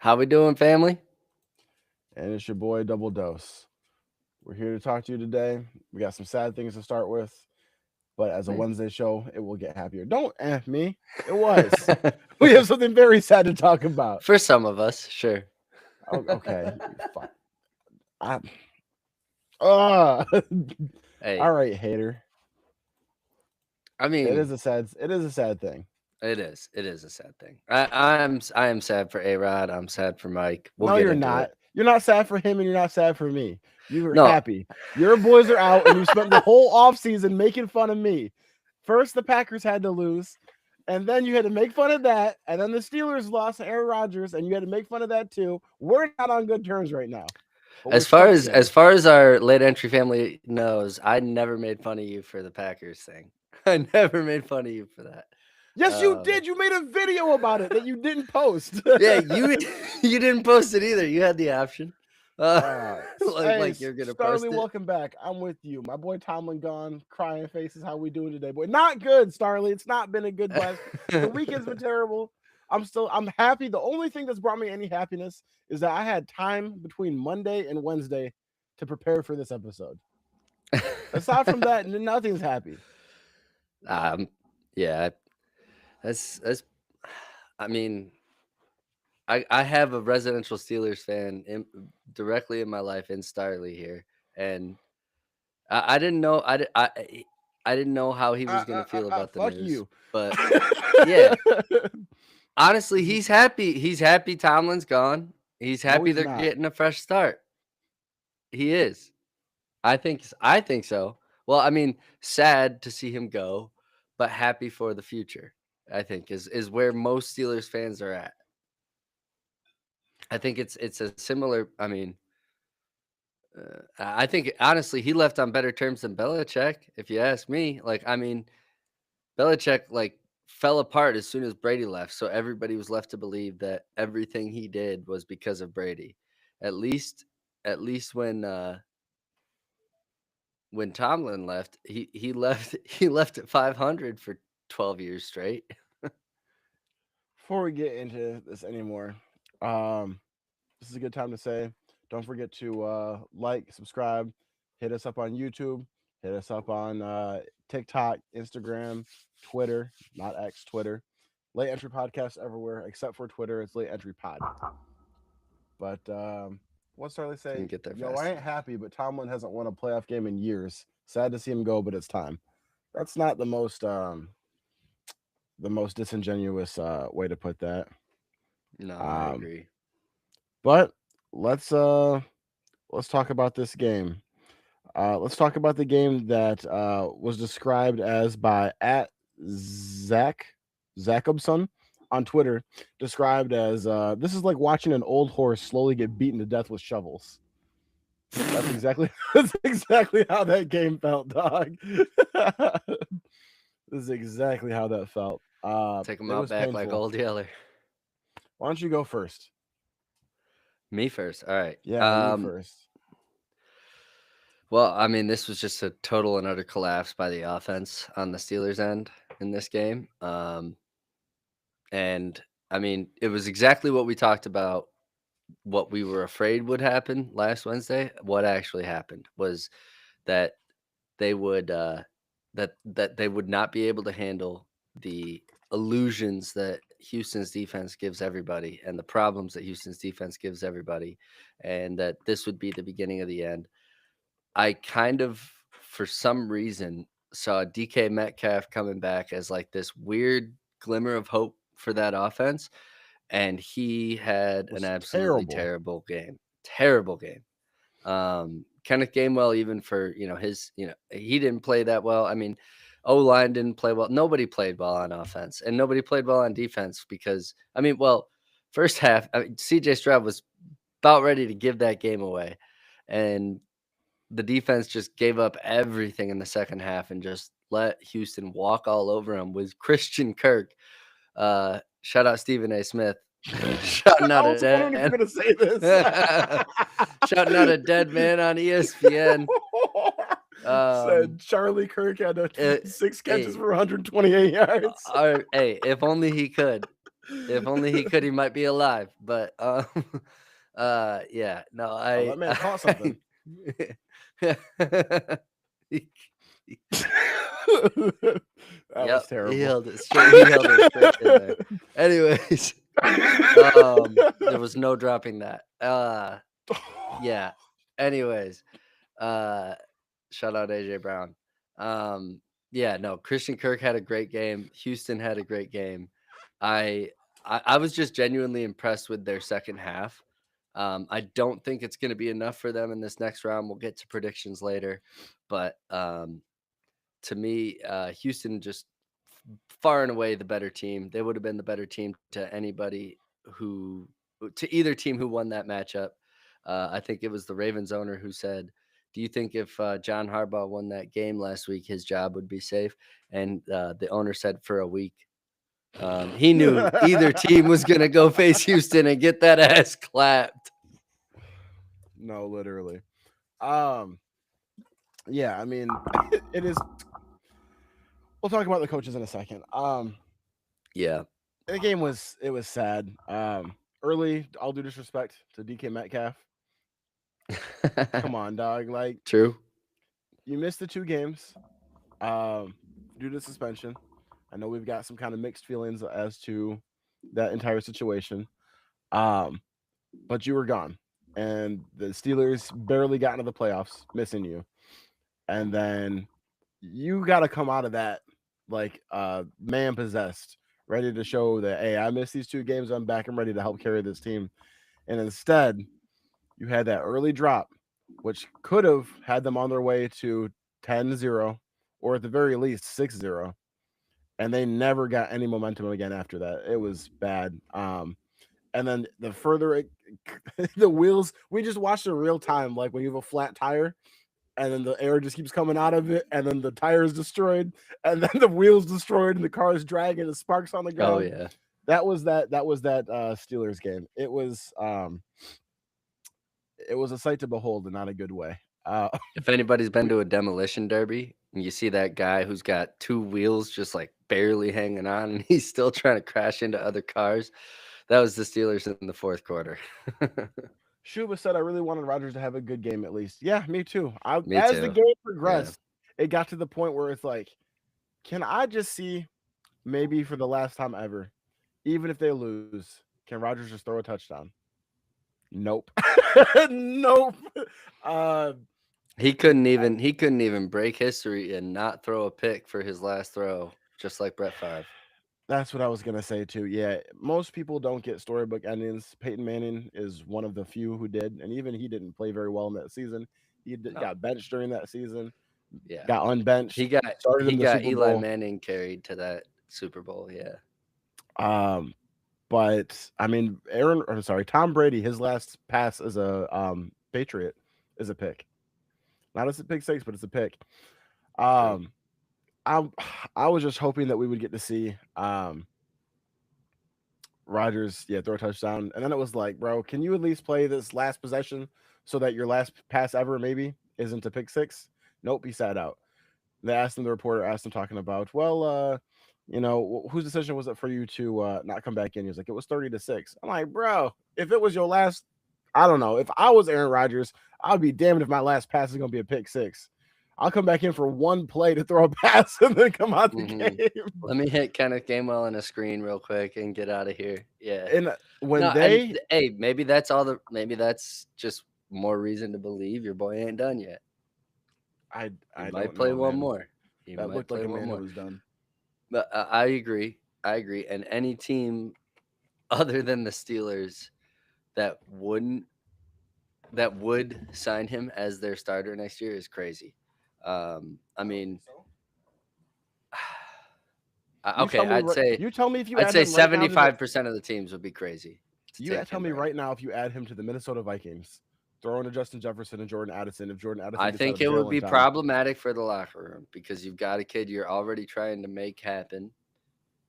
How we doing, family? And it's your boy Double Dose. We're here to talk to you today. We got some sad things to start with, but as a Man. Wednesday show, it will get happier. Don't me. It was. We have something very sad to talk about. For some of us, sure. Okay, fuck. I, ah. Hey, All right, hater. I It mean, is a sad. It is a sad thing. it is. It is a sad thing. I am sad for A-Rod. I'm sad for Mike. We'll No, get you're into not. it. You're not sad for him, and you're not sad for me. You were No, happy. Your boys are out, and you spent the whole offseason making fun of me. First, the Packers had to lose, and then you had to make fun of that, and then the Steelers lost to Aaron Rodgers, and you had to make fun of that too. We're not on good terms right now, but we're as far stuck as as together. far as our late entry family knows, I never made fun of you for the Packers thing. I never made fun of you for that. Yes, you Um, did. You made a video about it that you didn't post. yeah, you you didn't post it either. You had the option. Uh, Hey, like you're gonna Starly, post it. welcome back. I'm with you. My boy Tomlin gone. Crying faces. How we doing today, boy? Not good, Starly. It's not been a good last. The weekend's been terrible. I'm happy. The only thing that's brought me any happiness is that I had time between Monday and Wednesday to prepare for this episode. Aside from that, nothing's happy. um, yeah, that's. I mean, I have a residential Steelers fan directly in my life in Starley here, and I didn't know I didn't know how he was gonna feel about the Fuck news, you. but yeah, honestly, he's happy. He's happy Tomlin's gone. He's No, happy he's they're not. getting a fresh start. He is. I think so. Well, I mean, sad to see him go, but happy for the future. I think is where most Steelers fans are at. I think it's a similar. I mean, I think honestly he left on better terms than Belichick, if you ask me. Like, I mean, Belichick like fell apart as soon as Brady left, so everybody was left to believe that everything he did was because of Brady. At least, at least when Tomlin left, he left he left at 500 for 12 years straight. Before we get into this anymore, um, this is a good time to say don't forget to like, subscribe, hit us up on YouTube, hit us up on TikTok, Instagram, Twitter, not X, Twitter. Late Entry Podcast everywhere except for Twitter. It's Late Entry Pod. But what's Charlie say? Didn't get there Yo, I fast ain't enough. happy, but Tomlin hasn't won a playoff game in years. Sad to see him go, but it's time. That's not the most disingenuous way to put that. No, I Um, agree. but let's uh let's talk about this game. Let's talk about the game that was described as by at Zach Jacobson on Twitter, described as this is like watching an old horse slowly get beaten to death with shovels. That's exactly that's exactly how that game felt, dog. This is exactly how that felt. Take him It out was back like painful. old Yeller. Why don't you go first? Me first. All right. Yeah, you first. Well, I mean, this was just a total and utter collapse by the offense on the Steelers' end in this game. And I mean, it was exactly what we talked about, what we were afraid would happen last Wednesday. What actually happened was that they would that they would not be able to handle the illusions that Houston's defense gives everybody and the problems that Houston's defense gives everybody, and that this would be the beginning of the end. I kind of, for some reason, saw DK Metcalf coming back as like this weird glimmer of hope for that offense, and he had an Was absolutely terrible. terrible game. Terrible game. Kenneth Gainwell, even for his, he didn't play that well. I mean, O line didn't play well. Nobody played well on offense, and nobody played well on defense because I mean, well, first half, CJ Stroud was about ready to give that game away, and the defense just gave up everything in the second half and just let Houston walk all over him with Christian Kirk. Shout out Stephen A. Smith. Shouting I out a was dead wondering if you're gonna say this. shouting out a dead man on ESPN. Said Charlie Kirk had It, 6 catches hey, for 128 yards. hey, if only he could. If only he could, he might be alive. But yeah, no, Oh, that man caught something. He- That was yep, he terrible. held it straight. He held it straight in there. Anyways, there was no dropping that. Yeah. Anyways, uh, shout out AJ Brown. Um, yeah, no, Christian Kirk had a great game. Houston had a great game. I I was just genuinely impressed with their second half. I don't think it's going to be enough for them in this next round. We'll get to predictions later, but to me, Houston just far and away the better team. They would have been the better team to anybody who to either team who won that matchup. I think it was the Ravens owner who said, "Do you think if John Harbaugh won that game last week, his job would be safe?" And the owner said, "For a week." He knew either team was going to go face Houston and get that ass clapped. No, literally. Um, yeah, I mean, it is. We'll talk about the coaches in a second. Yeah. The game was it was sad. Early, all due disrespect to DK Metcalf. Come on, dog. Like True. you missed the 2 games due to suspension. I know we've got some kind of mixed feelings as to that entire situation. Um, but you were gone, and the Steelers barely got into the playoffs, missing you. And then you got to come out of that like man possessed, ready to show that hey, I missed these 2 games. I'm back. I'm ready to help carry this team. And instead, you had that early drop, which could have had them on their way to 10-0 or at the very least 6-0. And they never got any momentum again after that. It was bad. And then the further it, the wheels, we just watched in real time, like when you have a flat tire and then the air just keeps coming out of it, and then the tire is destroyed, and then the wheels destroyed, and the car is dragging, the sparks on the Oh ground. yeah. That was that Steelers game. It was a sight to behold in not a good way. If anybody's been to a demolition derby and you see that guy who's got 2 wheels just like barely hanging on and he's still trying to crash into other cars, that was the Steelers in the fourth quarter. Shuba said, "I really wanted Rodgers to have a good game at least." Yeah, me too. Me As the too. game Yeah. progressed, it got to the point where it's like, can I just see maybe for the last time ever, even if they lose, can Rodgers just throw a touchdown? Nope. Nope. Uh, He couldn't even break history and not throw a pick for his last throw, just like Brett Favre. that's what I was gonna say too. Yeah, most people don't get storybook endings. Peyton Manning is one of the few who did, and even he didn't play very well in that season. No. Got benched during that season, Yeah. got unbenched, He got started he in the got Super Eli Bowl. Manning carried to that Super Bowl, yeah. Um, but I mean, Tom Brady, his last pass as a Patriot is a pick. Not as a pick six, but it's a pick. True. Um, I I was just hoping that we would get to see Rodgers, yeah, throw a touchdown. And then it was like, bro, can you at least play this last possession so that your last pass ever maybe isn't a pick six? Nope, he sat out. They asked him, the reporter asked him talking about, well, whose decision was it for you to not come back in? He was like, it was 30-6. I'm like, bro, if it was your last, I don't know. If I was Aaron Rodgers, I'd be damned if my last pass is gonna be a pick six. I'll come back in for one play to throw a pass and then come out the Mhm. game. Let me hit Kenneth Gainwell on a screen real quick and get out of here. Yeah. And when No, and they hey, maybe that's just more reason to believe your boy ain't done yet. He I might don't play know, one man. more. He That might looked like play a one man who more. was done. But I agree. I agree. And any team other than the Steelers that wouldn't that would sign him as their starter next year is crazy. I I don't think mean, so. okay, You tell me if you I'd add say him right now to the 75% of the teams would be crazy to take tell him me right right now. now if you add him to the Minnesota Vikings, throw in a Justin Jefferson and Jordan Addison if Jordan I Addison gets out think of it would jail in be time. problematic for the locker room because you've got a kid you're already trying to make happen,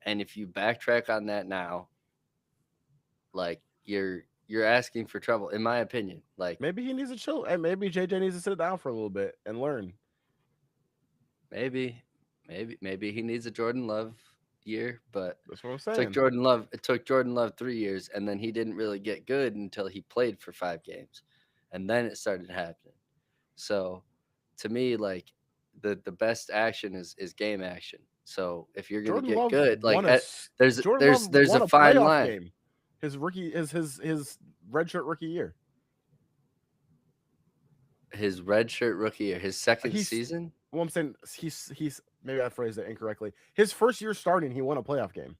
and if you backtrack on that now, like you're asking for trouble, in my opinion. Like Maybe he needs to chill. And maybe JJ needs to sit down for a little bit and learn. maybe he needs a Jordan Love. year, but That's what I'm it took saying. Jordan Love. It took Jordan Love 3 years, and then he didn't really get good until he played for 5 games, and then it started happening. So, to me, like the best action is game action. So if you're gonna Jordan get Love good, won a there's Jordan there's Love there's a won a fine playoff line. game. His rookie is his redshirt rookie year. His redshirt rookie year, his second He's season. well, I'm saying he's maybe I phrased it incorrectly. His first year starting, he won a playoff game.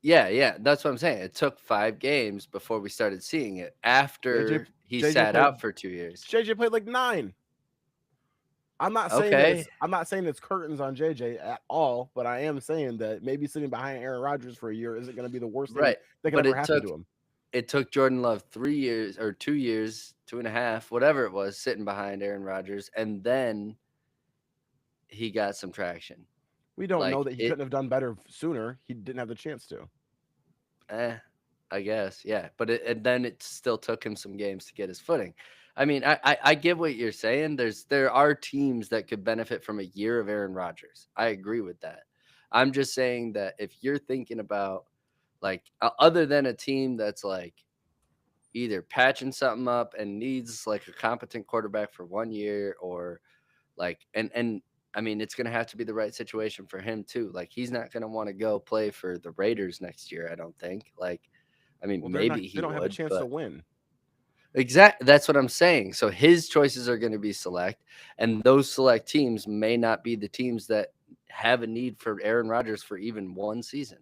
Yeah, yeah, that's what I'm saying. It took 5 games before we started seeing it JJ after he JJ sat played out for 2 years. JJ played like 9. Okay, I'm not saying it's curtains on JJ at all, but I am saying that maybe sitting behind Aaron Rodgers for a year isn't going to be the worst thing right, that could but ever happen to him. it took Jordan Love 3 years or 2 years, 2.5, whatever it was, sitting behind Aaron Rodgers, and then he got some traction. We don't know Like that he it, couldn't have done better sooner. He didn't have the chance to. eh, I guess, yeah. But and then it still took him some games to get his footing. I mean, I get what you're saying. There are teams that could benefit from a year of Aaron Rodgers. I agree with that. I'm just saying that if you're thinking about like other than a team that's like either patching something up and needs like a competent quarterback for 1 year, or like and I mean it's gonna have to be the right situation for him too. Like he's not gonna want to go play for the Raiders next year, I don't think. Like I mean Well, maybe they he don't have a would, chance to but win. that's what I'm saying. So his choices are gonna be select, and those select teams may not be the teams that have a need for Aaron Rodgers for even one season.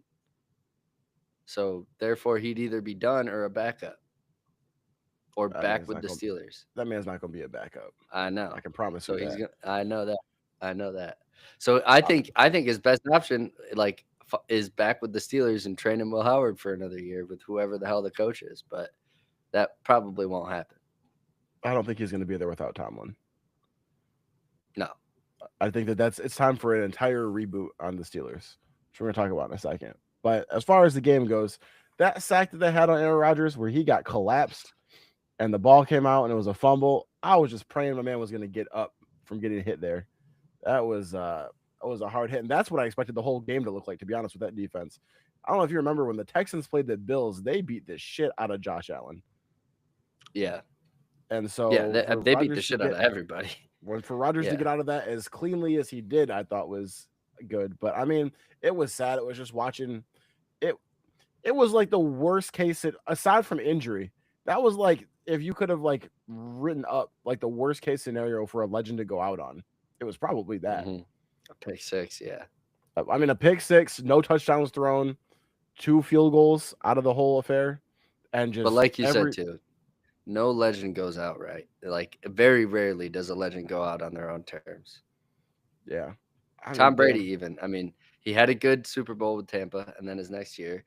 So therefore he'd either be done or a backup or That back man's with not the going. Steelers. That man's not going to be a backup. I I know. can promise So you he's that. gonna. I know that. I know that. So I think his best option, like, is back with the Steelers and training Will Howard for another year with whoever the hell the coach is. But that probably won't happen. I don't think he's going to be there without Tomlin. No. I think that it's time for an entire reboot on the Steelers, which we're going to talk about in a second. But as far as the game goes, that sack that they had on Aaron Rodgers, where he got collapsed and the ball came out and it was a fumble, I was just praying my man was going to get up from getting hit there. That was a hard hit, and that's what I expected the whole game to look like. To be honest, with that defense, I don't know if you remember when the Texans played the Bills, they beat the shit out of Josh Allen, Yeah. and Yeah. so They, for they beat the Rodgers to shit out get of everybody. for Rodgers to Yeah. get out of that as cleanly as he did, I thought was good. But I mean, it was sad. It was just watching it. It was like the worst case aside from injury. That was like if you could have like written up like the worst case scenario for a legend to go out on. It was probably that. Hmm. A pick six. Yeah. I mean, a pick six, no touchdowns thrown, 2 field goals out of the whole affair, and But just like you said too, no legend goes out right. Like very rarely does a legend go out on their own terms. yeah. I Tom mean, Brady, damn, even. I mean, he had a good Super Bowl with Tampa, and then his next year,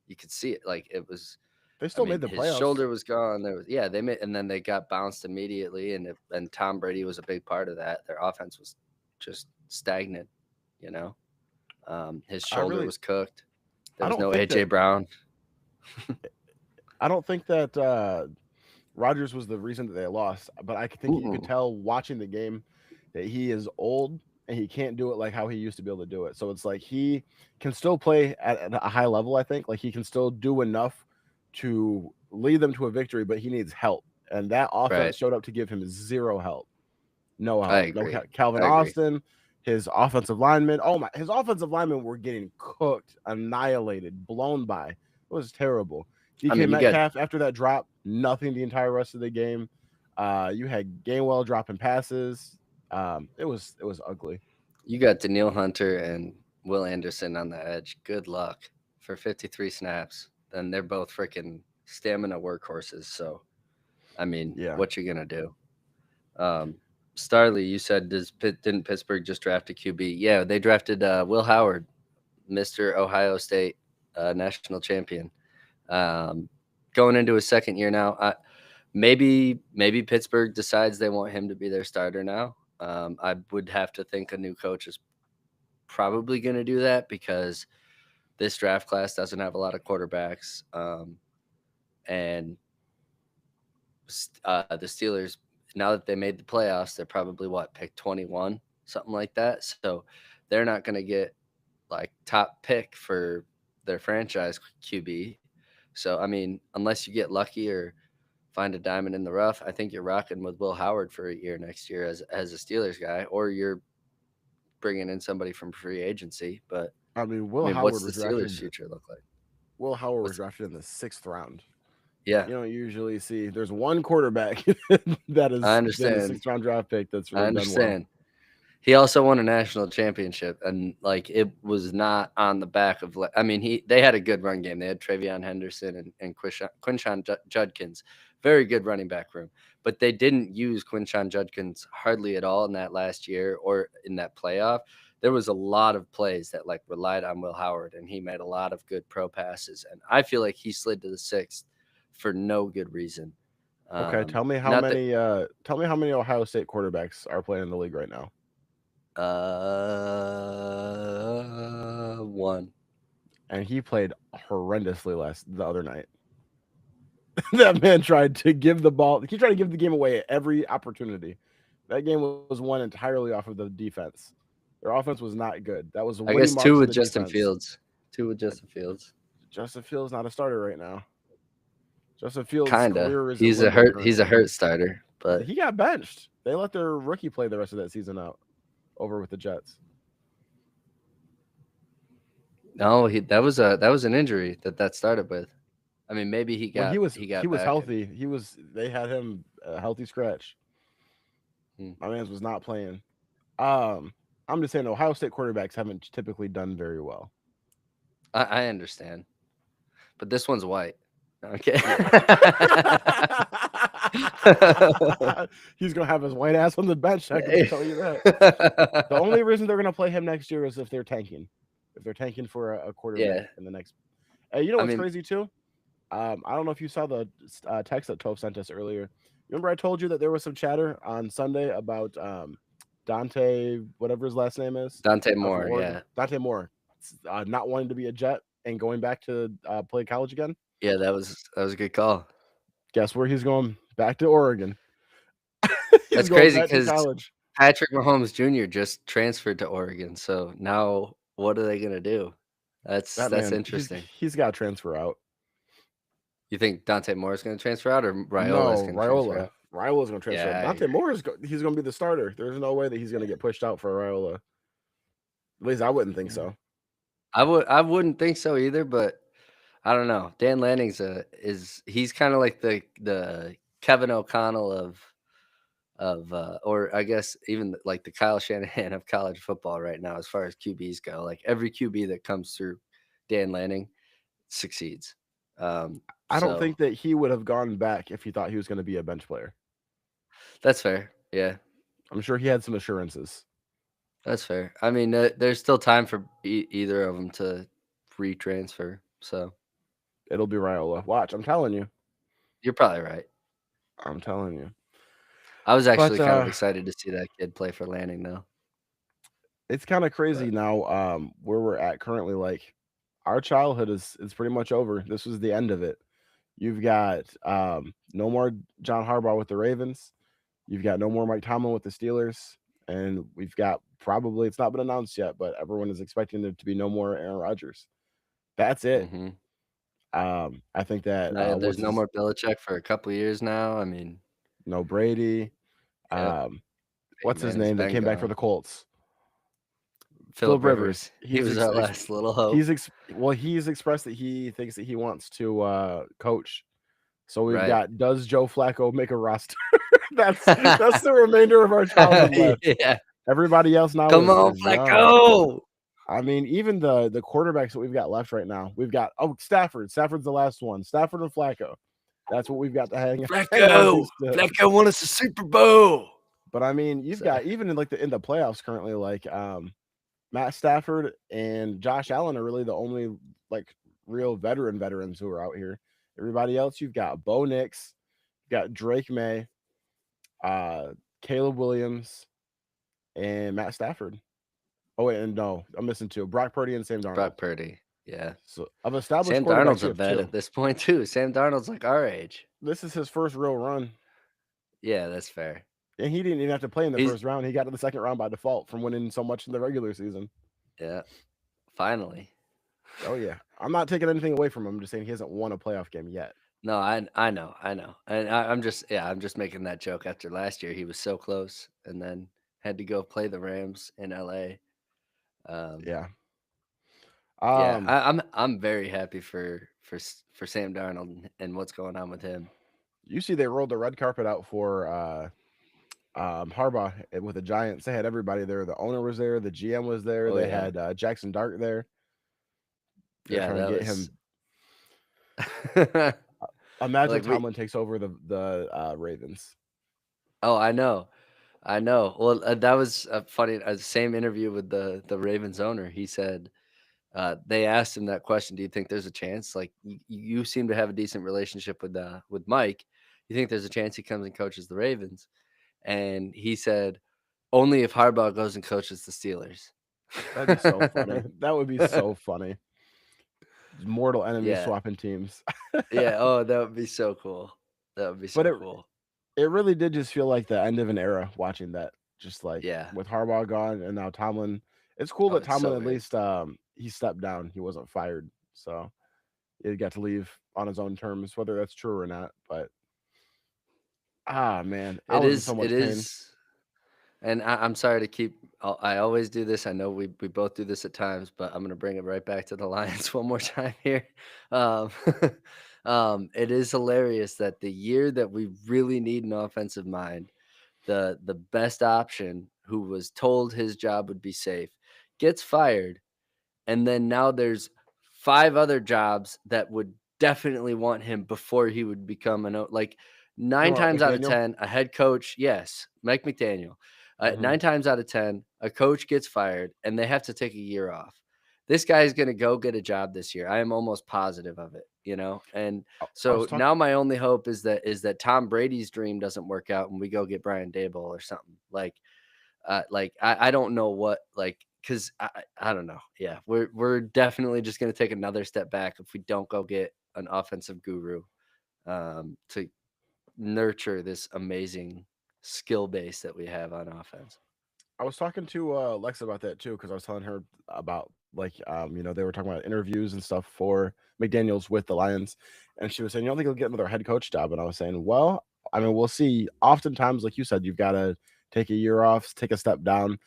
you could see it. Like it was. they I still made mean, the his playoffs. shoulder was gone. There was, yeah, they made, and then they got bounced immediately, and Tom Brady was a big part of that. Their offense was just stagnant, you know. His I shoulder really, was cooked. There I was don't no think AJ that, Brown. I don't think that Rodgers was the reason that they lost, but I think you could Mm-mm. tell watching the game that he is old and he can't do it like how he used to be able to do it. So it's like he can still play at a high level. I think like he can still do enough to lead them to a victory, but he needs help, and that offense Right. showed up to give him zero help. No I help. No agree. Calvin I agree. Austin. His offensive linemen. Oh my! His offensive linemen were getting cooked, annihilated, blown by. It was terrible. I DK mean, you got Metcalf after that drop, nothing the entire rest of the game. You had Gainwell dropping passes. It was ugly. Daniil Hunter and Will Anderson on the edge. Good luck for 53 snaps. Then they're both freaking stamina workhorses. So I mean, Yeah, what you gonna do? Um, Starley, you said didn't Pittsburgh just draft a QB? Yeah, they drafted Will Howard, Mr. Ohio State national champion. Um, Going into his second year now. Maybe Pittsburgh decides they want him to be their starter now. I would have to think a new coach is probably going to do that because this draft class doesn't have a lot of quarterbacks. And the Steelers, now that they made the playoffs, they're probably what, pick 21, something like that. So they're not going to get like top pick for their franchise QB. So I mean, unless you get lucky or find a diamond in the rough, I think you're rocking with Will Howard for a year next year as a Steelers guy, or you're bringing in somebody from free agency. But I mean, I mean, what's the Steelers' future look like? Will Howard was What's drafted in the 6th round. yeah, You don't usually see. There's one quarterback that I has been a understand. 6th round draft pick that's I really done well. understand. He also won a national championship, and like it was not on the back of. I mean, they had a good run game. They had Travion Henderson and Quinshon Judkins, very good running back room. But they didn't use Quinshon Judkins hardly at all in that last year or in that playoff. There was a lot of plays that like relied on Will Howard, and he made a lot of good pro passes. And I feel like he slid to the 6th for no good reason. Okay, Not that tell me how many Ohio State quarterbacks are playing in the league right now. one. And he played horrendously the other night. That man tried to give the ball. He tried to give the game away at every opportunity. That game was won entirely off of the defense. Their offense was not good. That was I Woody guess two Marks of with the Justin defense. Fields. Two with Justin Fields. Justin Fields not a starter right now. Justin Fields' Kinda. career is in He's a limbo hurt. He's a currently. hurt starter, but He got benched. They let their rookie play the rest of that season out over with the Jets. no, that was an injury that started with. I mean, maybe he When got he was back. healthy, they had him a healthy scratch. Hmm. My man's was not playing. I'm just saying Ohio State quarterbacks haven't typically done very well. I understand, but this one's white. Okay. He's gonna have his white ass on the bench. I can just tell you that. The only reason they're gonna play him next year is if they're tanking. If they're tanking for a quarterback Yeah. in the next. Hey, you know I what's mean, crazy too? I don't know if you saw the text that Tove sent us earlier. Remember I told you that there was some chatter on Sunday about Dante, whatever his last name is, Dante from Moore. Oregon. Yeah. Dante Moore, not wanting to be a Jet and going back to play college again. Yeah, that was a good call. Guess where he's going? Back to Oregon. He's That's going crazy back to because college. Patrick Mahomes Jr. just transferred to Oregon. So now what are they gonna do? That That's man, interesting. he's got to transfer out. You think Dante Moore is gonna transfer out or Raiola is No, gonna transfer Raiola. out? Raiola going to transfer Yeah, out. I Dante agree. Moore he's going to be the starter. There's no way that he's going to get pushed out for Raiola. At least I wouldn't think so. I wouldn't think so either, but I don't know. Dan Lanning's he's kind of like the Kevin O'Connell of or I guess even like the Kyle Shanahan of college football right now as far as QBs go. Like every QB that comes through Dan Lanning succeeds. I don't So think that he would have gone back if he thought he was going to be a bench player. that's fair. Yeah, I'm sure he had some assurances. that's fair. I mean, there's still time for either of them to retransfer. So It'll be Raiola. Watch, I'm telling you. you're probably right. I'm telling you. I was But actually kind of excited to see that kid play for Lanning, though. it's kind of crazy But now where we're at currently. Like our childhood is pretty much over. This was the end of it. You've got no more John Harbaugh with the Ravens. You've got no more Mike Tomlin with the Steelers. And we've got probably, it's not been announced yet, but everyone is expecting there to be no more Aaron Rodgers. That's it. hmm I think that there's no more Belichick for a couple years now. I mean, no Brady. yep, What's his Man's name that been came back for gone. the Colts? Philip Philip Rivers. Rivers, he was our last little hope. He's expressed that he thinks that he wants to coach. So we've Right. got, does Joe Flacco make a roster? that's the remainder of our childhood left. Yeah. Everybody else now Come on, is young. Flacco. I mean, even the quarterbacks that we've got left right now, we've got Stafford. Stafford's the last one. Stafford and Flacco. That's what we've got to hang on to still. Flacco won us a Super Bowl. But I mean, you've got even in the playoffs currently, like Matt Stafford and Josh Allen are really the only like real veterans who are out here. Everybody else, you've got Bo Nix, you've got Drake May, Caleb Williams, and Matt Stafford. Oh wait, and no, I'm missing two: Brock Purdy and Sam Darnold. Brock Purdy. Yeah. So I've established Sam quarterbacks. Darnold's a vet at this point too. Sam Darnold's like our age. This is his first real run. Yeah, that's fair. And he didn't even have to play in the first round. He got to the second round by default from winning so much in the regular season. Yeah. Finally. Oh yeah, I'm not taking anything away from him. I'm just saying he hasn't won a playoff game yet. No, I know, and I'm just yeah, I'm just making that joke after last year. He was so close, and then had to go play the Rams in LA. Um, Yeah. yeah, Um, I'm very happy for Sam Darnold and what's going on with him. you see, they rolled the red carpet out for Harbaugh with the Giants. They had everybody there. The owner was there. The GM was there. Oh They yeah, had Jackson Dart there. They're yeah, trying to that get was him. Imagine like we. Tomlin takes over the Ravens. Oh, I know. I know. Well, that was a funny same interview with the Ravens owner. He said they asked him that question. Do you think there's a chance? Like you seem to have a decent relationship with Mike. You think there's a chance he comes and coaches the Ravens? And he said only if Harbaugh goes and coaches the Steelers. That'd be so funny. That would be so funny. Mortal enemies Yeah, swapping teams. yeah. Oh, that would be so cool. That would be But so it cool. it really did just feel like the end of an era watching that. Just like Yeah. with Harbaugh gone and now Tomlin. It's cool Oh, that it's Tomlin so at great. least he stepped down. He wasn't fired. So he got to leave on his own terms, whether that's true or not. But man, I It was in so is. It much pain. is. And I'm sorry to keep. I always do this. I know we both do this at times, but I'm gonna bring it right back to the Lions one more time here. Um, it is hilarious that the year that we really need an offensive mind, the best option, who was told his job would be safe, gets fired, and then now there's 5 other jobs that would definitely want him before he would become like, 9 Talking about times out of McDaniel. 10, a head coach yes, Mike McDaniel. Hmm. 9 times out of 10, a coach gets fired, and they have to take a year off. This guy is gonna go get a job this year. I am almost positive of it, you know? And I was so talking. now my only hope is that Tom Brady's dream doesn't work out and we go get Brian Daboll or something. Like I don't know what like because I don't know. Yeah, we're definitely just gonna take another step back if we don't go get an offensive guru to nurture this amazing skill base that we have on offense. I was talking to Lex about that too because I was telling her about like they were talking about interviews and stuff for McDaniel's with the Lions, and she was saying you don't think he'll get another head coach job, and I was saying, well, I mean, we'll see. Oftentimes, like you said, you've got to take a year off, take a step down,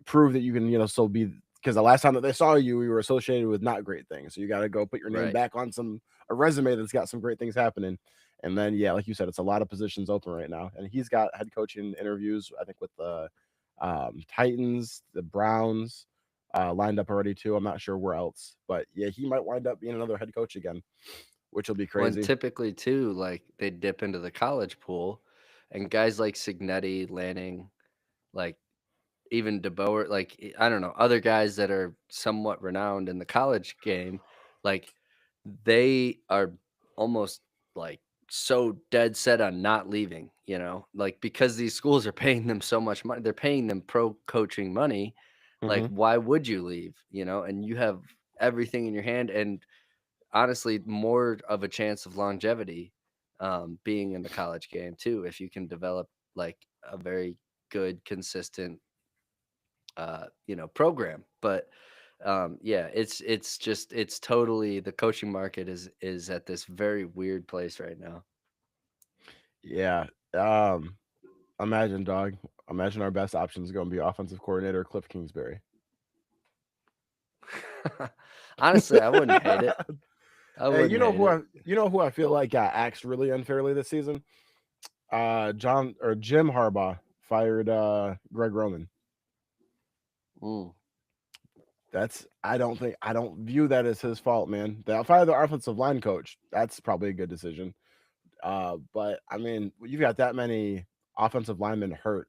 prove that you can still be, because the last time that they saw you, you were associated with not great things. So you got to go put your name Right. back on a resume that's got some great things happening. And then yeah, like you said, it's a lot of positions open right now, and he's got head coaching interviews. I think with the Titans, the Browns, lined up already too. I'm not sure where else, but yeah, he might wind up being another head coach again, which will be When crazy. typically too, like they dip into the college pool, and guys like Signetti, Lanning, like even DeBoer, like I don't know, other guys that are somewhat renowned in the college game, like they are almost like so dead set on not leaving, like because these schools are paying them so much money, they're paying them pro coaching money. Like, Hmm. why would you leave? And you have everything in your hand, and honestly, more of a chance of longevity being in the college game too, if you can develop like a very good, consistent program. But yeah, it's totally the coaching market is at this very weird place right now. Yeah. Um, Imagine, dog. Imagine our best option is going to be offensive coordinator Cliff Kingsbury. Honestly, I wouldn't hate it. I Hey, wouldn't hate it. you know who I feel like got axed really unfairly this season? John or Jim Harbaugh fired Greg Roman. Mm. I don't view that as his fault, man. They fired the offensive line coach. That's probably a good decision. But I mean, you've got that many offensive linemen hurt.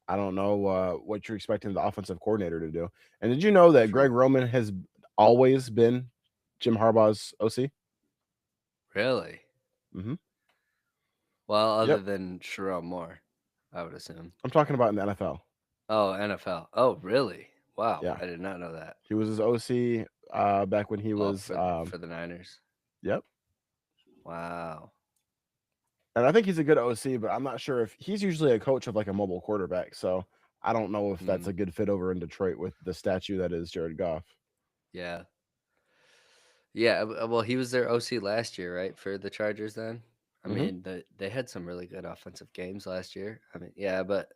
I don't know what you're expecting the offensive coordinator to do. And did you know that Greg True. Roman has always been Jim Harbaugh's OC? Really? Hmm. Well, other Yep. than Sherrone Moore, I would assume. I'm talking about in the NFL. Oh, NFL. Oh, really? Wow, Yeah. I did not know that. He was his OC back when he Oh, was, for the Niners. yep. Wow. And I think he's a good OC, but I'm not sure if he's usually a coach of like a mobile quarterback. So I don't know if that's Mm. a good fit over in Detroit with the statue that is Jared Goff. Yeah. Yeah, well, he was their OC last year, right, for the Chargers then? I Hmm. mean, they had some really good offensive games last year. I mean, yeah, but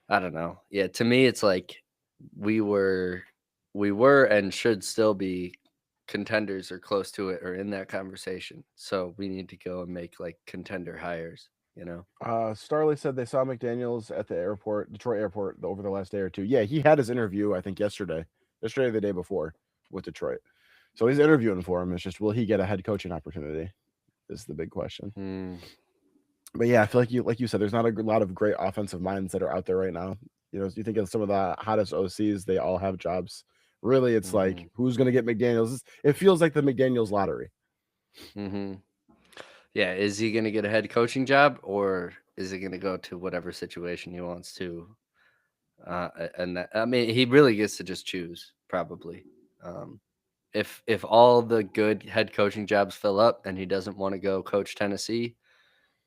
I don't know. Yeah, to me, it's like we were we were and should still be contenders or close to it or in that conversation. So we need to go and make like contender hires, you know? Starley said they saw McDaniels at the airport, Detroit airport, over the last day or two. Yeah, he had his interview, I think, yesterday or the day before with Detroit. So he's interviewing for him. It's just, will he get a head coaching opportunity? Is the big question. Hmm. But yeah, I feel like you said, there's not a lot of great offensive minds that are out there right now. You think of some of the hottest OCs, they all have jobs. Really, it's Hmm. like, who's going to get McDaniels? It feels like the McDaniels lottery. Hmm. Yeah, is he going to get a head coaching job or is he going to go to whatever situation he wants to? And that, I mean, he really gets to just choose probably. Um, if all the good head coaching jobs fill up and he doesn't want to go coach Tennessee,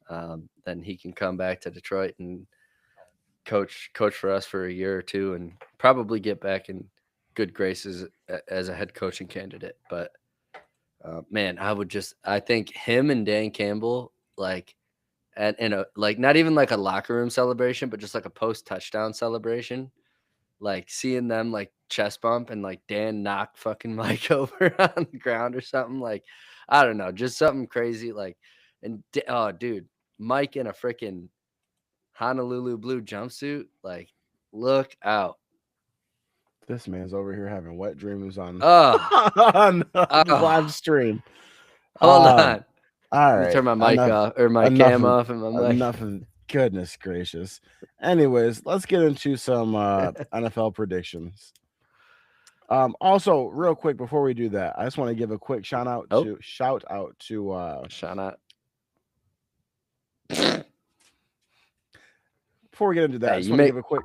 then he can come back to Detroit and coach for us for a year or two and probably get back in good graces as a head coaching candidate. But man, I think him and Dan Campbell like at in a like not even like a locker room celebration, but just like a post touchdown celebration. Like, seeing them, like, chest bump and, like, Dan knock fucking Mike over on the ground or something, like, I don't know, just something crazy, like and d oh, dude, Mike in a freaking Honolulu blue jumpsuit, like, look out. This man's over here having wet dreams on Oh, on the live oh, stream. hold Um, on. all Let me right, turn my mic enough, off or my enough cam of off and my mic. enough of goodness gracious. Anyways, let's get into some NFL predictions. Also, real quick before we do that, I just want to give a quick Oh, shout out to shout out. before we get into that, I Hey, just want to give a quick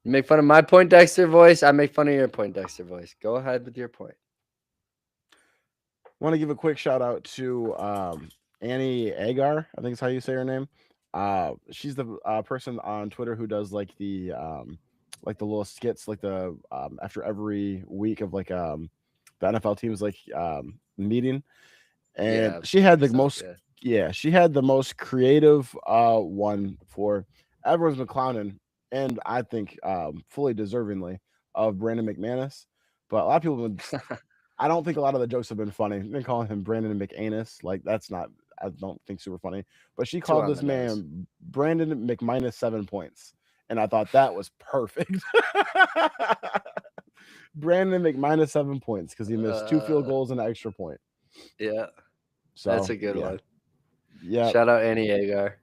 you make fun of my Poindexter voice, I make fun of your Poindexter voice. Go ahead with your point. shout out to Annie Agar, I think is how you say her name. She's the person on Twitter who does like the little skits, like the after every week of like the NFL teams like meeting, and Yeah, she had funny the stuff, most yeah. yeah, she had the most creative one for everyone's been clowning, and I think fully deservingly, of Brandon McManus. But a lot of people have been I don't think a lot of the jokes have been funny. They've been calling him Brandon McAnus. Like, that's not, I don't think, super funny. But she Too called on this the nose. man Brandon McMinus 7 points. And I thought that was perfect. Brandon McMinus 7 points because he missed two field Uh, goals and an extra point. yeah, that's So a good yeah. one. Yeah. Shout out Annie Agar.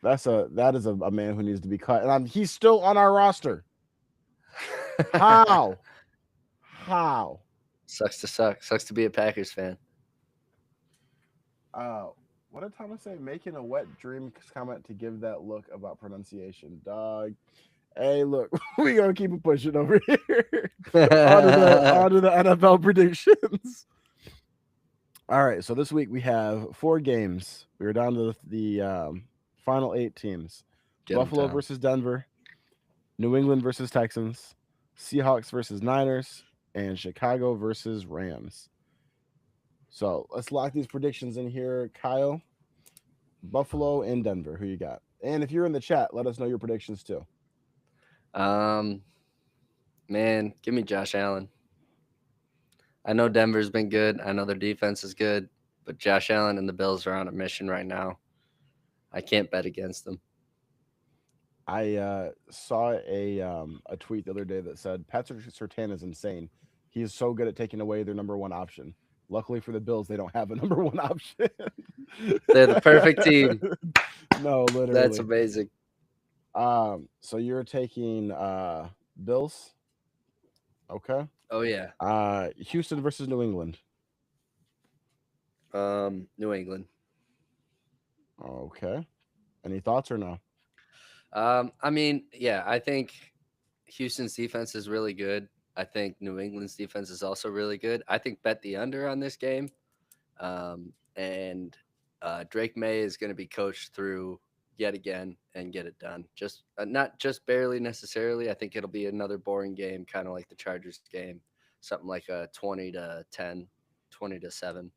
That is a man who needs to be cut. And he's still on our roster. How? How? Sucks to suck. Sucks to be a Packers fan. Uh, what did Thomas say? Making a wet dream comment to give that look about pronunciation. Dog. Hey, look, we gonna keep it pushing over here. Onto the NFL predictions. All right, so this week we have 4 games. We are down to the final 8 teams: Get him, Buffalo Tom. versus Denver, New England versus Texans, Seahawks versus Niners, and Chicago versus Rams. So let's lock these predictions in here, Kyle. Buffalo and Denver. Who you got? And if you're in the chat, let us know your predictions too. Um, man, give me Josh Allen. I know Denver's been good. I know their defense is good, but Josh Allen and the Bills are on a mission right now. I can't bet against them. I saw a tweet the other day that said Patrick Surtain is insane. He is so good at taking away their number one option. Luckily for the Bills, they don't have a number one option. They're the perfect team. No, That's literally. amazing. So you're taking Bills, okay? Oh yeah. Houston versus New England, New England. okay? Any thoughts or no? I mean, yeah, I think Houston's defense is really good. I think New England's defense is also really good. I think bet the under on this game. And Drake May is going to be coached through yet again and get it done. Just not just barely necessarily. I think it'll be another boring game, kind of like the Chargers game. something like a 20-10, 20-7.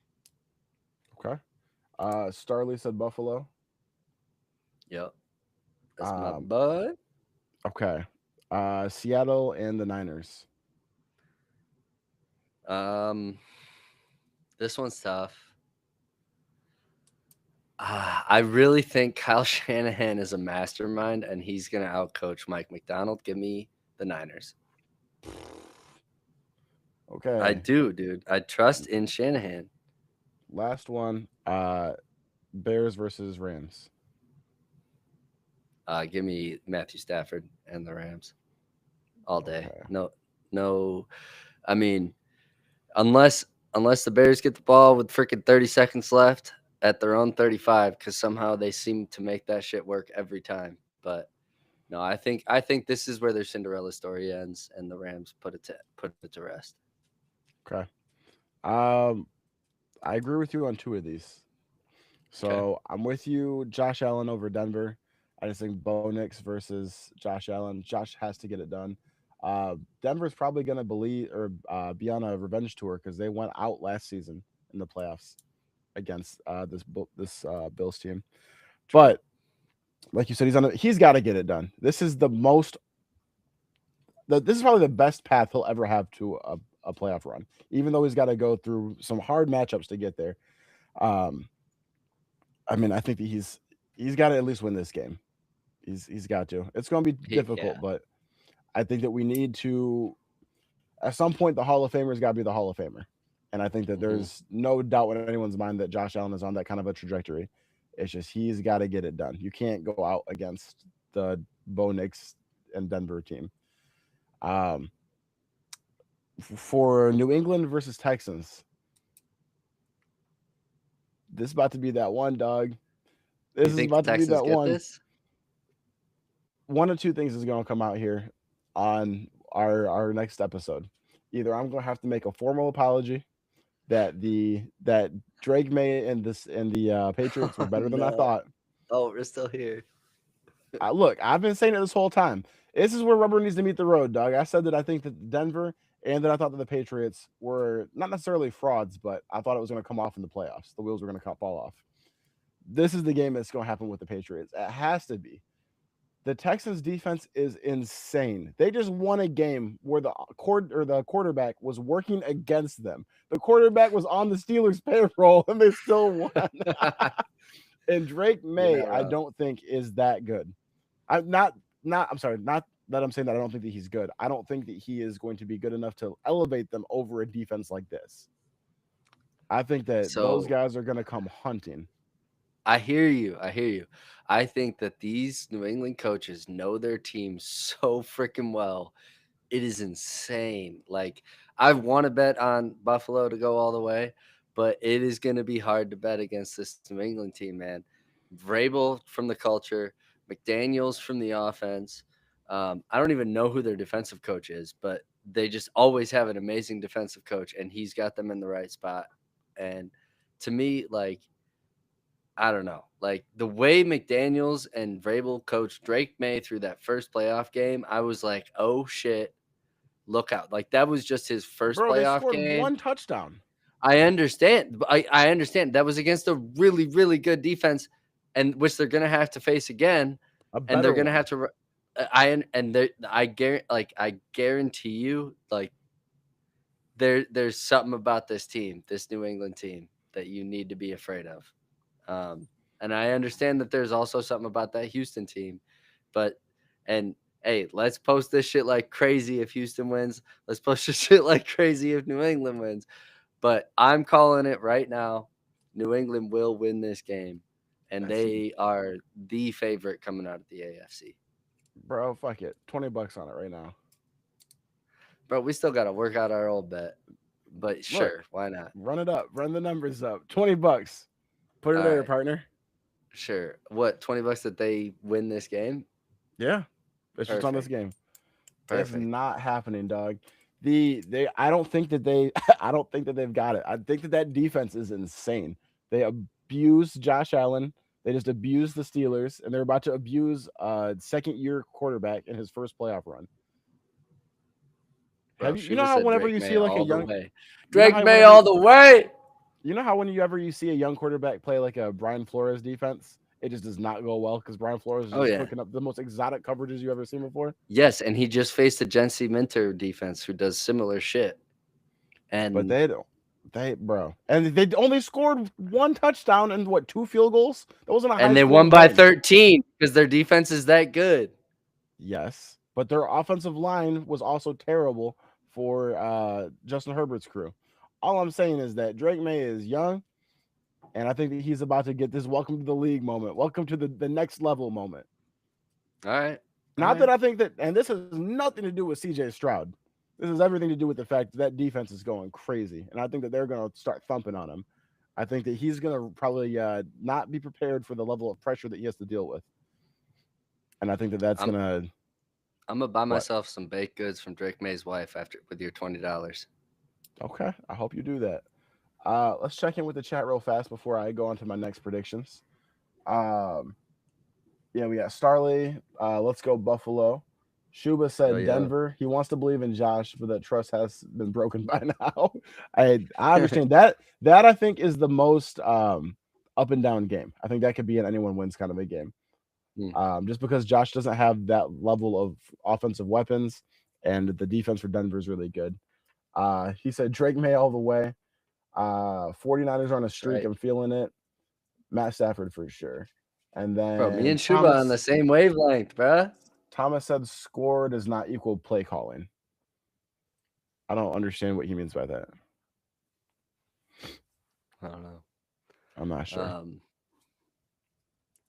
Okay. Starley said Buffalo. Yep, that's my Um, bud. okay. Seattle and the Niners. Um, this one's tough. I really think Kyle Shanahan is a mastermind, and he's gonna outcoach Mike McDonald. Give me the Niners. I Okay. do, dude. I trust in Shanahan. Last one. Bears versus Rams. Give me Matthew Stafford and the Rams all day. Okay. No, no. I mean, unless unless the Bears get the ball with freaking 30 seconds left at their own 35, because somehow they seem to make that shit work every time. But no, I think this is where their Cinderella story ends, and the Rams put it to rest. Okay. Um, I agree with you on two of these. Okay. So I'm with you, Josh Allen over Denver. I just think Bo Nix versus Josh Allen. Josh has to get it done. Denver's probably going to believe or be on a revenge tour because they went out last season in the playoffs against this Bills team. True. But like you said, he's got to get it done. This is this is probably the best path he'll ever have to a playoff run, even though he's got to go through some hard matchups to get there. Um, I mean, I think that he's got to at least win this game. He's got to. It's going to be difficult, Yeah. but I think that we need to at some point the Hall of Famer's got to be the Hall of Famer, and I think that Hmm. there's no doubt in anyone's mind that Josh Allen is on that kind of a trajectory. It's just he's got to get it done. You can't go out against the Bo Nix and Denver team. Um, for New England versus Texans, this is about to be that one, dog. You This is think the about to be Texans that get one. this? One of two things is going to come out here on our next episode. Either I'm going to have to make a formal apology that Drake May and the Patriots were Oh better than I no. thought. Oh, we're still here. Look, I've been saying it this whole time. This is where rubber needs to meet the road, Doug. I said that I think that Denver and that I thought that the Patriots were not necessarily frauds, but I thought it was going to come off in the playoffs. The wheels were going to fall off. This is the game that's going to happen with the Patriots. It has to be. The Texans defense is insane. They just won a game where the quarterback was working against them. The quarterback was on the Steelers payroll and they still won. And Drake You're May, not I wrong. don't think is that good. I'm not I'm sorry, not that I'm saying that I don't think that he's good. I don't think that he is going to be good enough to elevate them over a defense like this. I think that those So guys are going to come hunting. I hear you. I hear you. I think that these New England coaches know their team so freaking well. It is insane. Like, I want to bet on Buffalo to go all the way, but it is going to be hard to bet against this New England team, man. Vrabel from the culture, McDaniels from the offense. I don't even know who their defensive coach is, but they just always have an amazing defensive coach, and he's got them in the right spot. And to me, like, I don't know. Like the way McDaniels and Vrabel coached Drake May through that first playoff game, I was like, oh shit, look out. Like that was just his first Bro, they playoff scored game. one touchdown. I understand. I understand. That was against a really, really good defense, and which they're gonna have to face again. A And they're better gonna one. have to I guarantee you, like there's something about this team, this New England team, that you need to be afraid of. Um, and I understand that there's also something about that Houston team, but and hey, let's post this shit like crazy if Houston wins. Let's post this shit like crazy if New England wins. But I'm calling it right now. New England will win this game, and That's they are the favorite coming out of the AFC. bro, fuck it. $20 on it right now. But we still got to work out our old bet. But Look, sure, why not? run it up. Run the numbers up. $20. Put it All there, right, partner. sure. What, $20 that they win this game? Yeah. It's just on this Perfect. game. It's Perfect. not happening, dog. They I don't think that they I don't think that they've got it. I think that that defense is insane. They abused Josh Allen. They just abused the Steelers, and they're about to abuse a second year quarterback in his first playoff run. Bro, You know Shuba how said whenever Drake you May see like a all the young, way. you know Drake how May whenever all the way. you know how whenever you see a young quarterback play like a Brian Flores defense, it just does not go well because Brian Flores is Oh just yeah. cooking up the most exotic coverages you ever seen before. Yes, and he just faced a Jency Minter defense who does similar shit. But And they don't. They bro, and they only scored one touchdown and what, two field goals. That wasn't a high they won scoring by game. 13 because their defense is that good. Yes, but their offensive line was also terrible for Justin Herbert's crew. All I'm saying is that Drake May is young, and I think that he's about to get this welcome to the league moment, welcome to the next level moment. All right. All Not that right. I think that, and this has nothing to do with CJ Stroud. This has everything to do with the fact that defense is going crazy, and I think that they're going to start thumping on him. I think that he's going to probably not be prepared for the level of pressure that he has to deal with, and I think that that's I'm going to I'm gonna buy what? myself some baked goods from Drake May's wife after with your $20. Okay, I hope you do that. Let's check in with the chat real fast before I go on to my next predictions. Um, yeah, we got Starley. Let's go Buffalo. Shuba Yo said yo. Denver. He wants to believe in Josh, but that trust has been broken by now. I understand that. That I think is the most up and down game. I think that could be an anyone wins kind of a game. Hmm. Just because Josh doesn't have that level of offensive weapons, and the defense for Denver is really good. He said Drake May all the way. 49ers are on a That's streak. right. I'm feeling it. Matt Stafford for sure. And Bro, me then and Shuba on the same wavelength, bruh. Thomas said score does not equal play calling. I don't understand what he means by that. I don't know. I'm not sure. Um,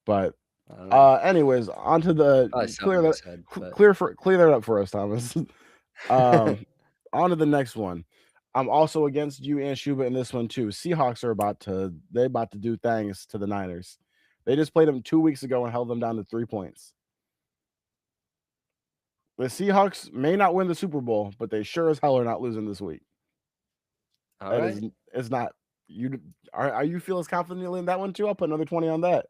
But I don't know. anyways, onto the Probably something I said, but clear that up for us, Thomas. um On to the next one. I'm also against you and Shuba in this one too. Seahawks are about to do things to the Niners. They just played them 2 weeks ago and held them down to 3 points. The Seahawks may not win the Super Bowl, but they sure as hell are not losing this week. all That is right. it's not you are you feel as confidently in that one too? I'll put another 20 on that.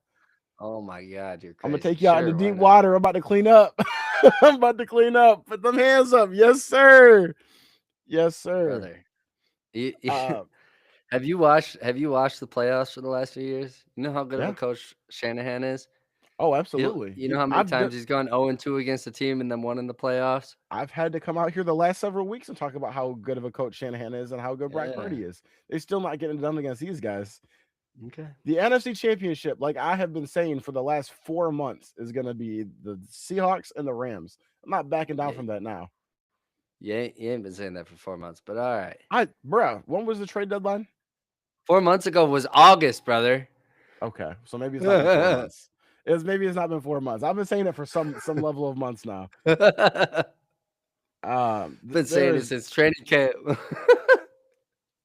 Oh my god, you're I'm gonna crazy. take you out into Sure, why deep not? water. I'm about to clean up. I'm about to clean up. Put them hands up. Yes, sir. Yes, sir. Brother. You, Uh have you watched the playoffs for the last few years? You know how good of a yeah. coach Shanahan is? Oh, He'll absolutely. you know how many times he's gone 0-2 against a team and then won in the playoffs? I've had to come out here the last several weeks and talk about how good of a coach Shanahan is and how good Brock Yeah. Purdy is. They're still not getting it done against these guys. Okay. The NFC Championship, like I have been saying for the last 4 months, is going to be the Seahawks and the Rams. I'm not backing down Yeah. from that now. You ain't been saying that for 4 months, but all right. When was the trade deadline? 4 months ago was August, brother. Okay, so maybe it's not been 4 months. Maybe it's not been 4 months. I've been saying it for some level of months now. Been saying it There's since training camp.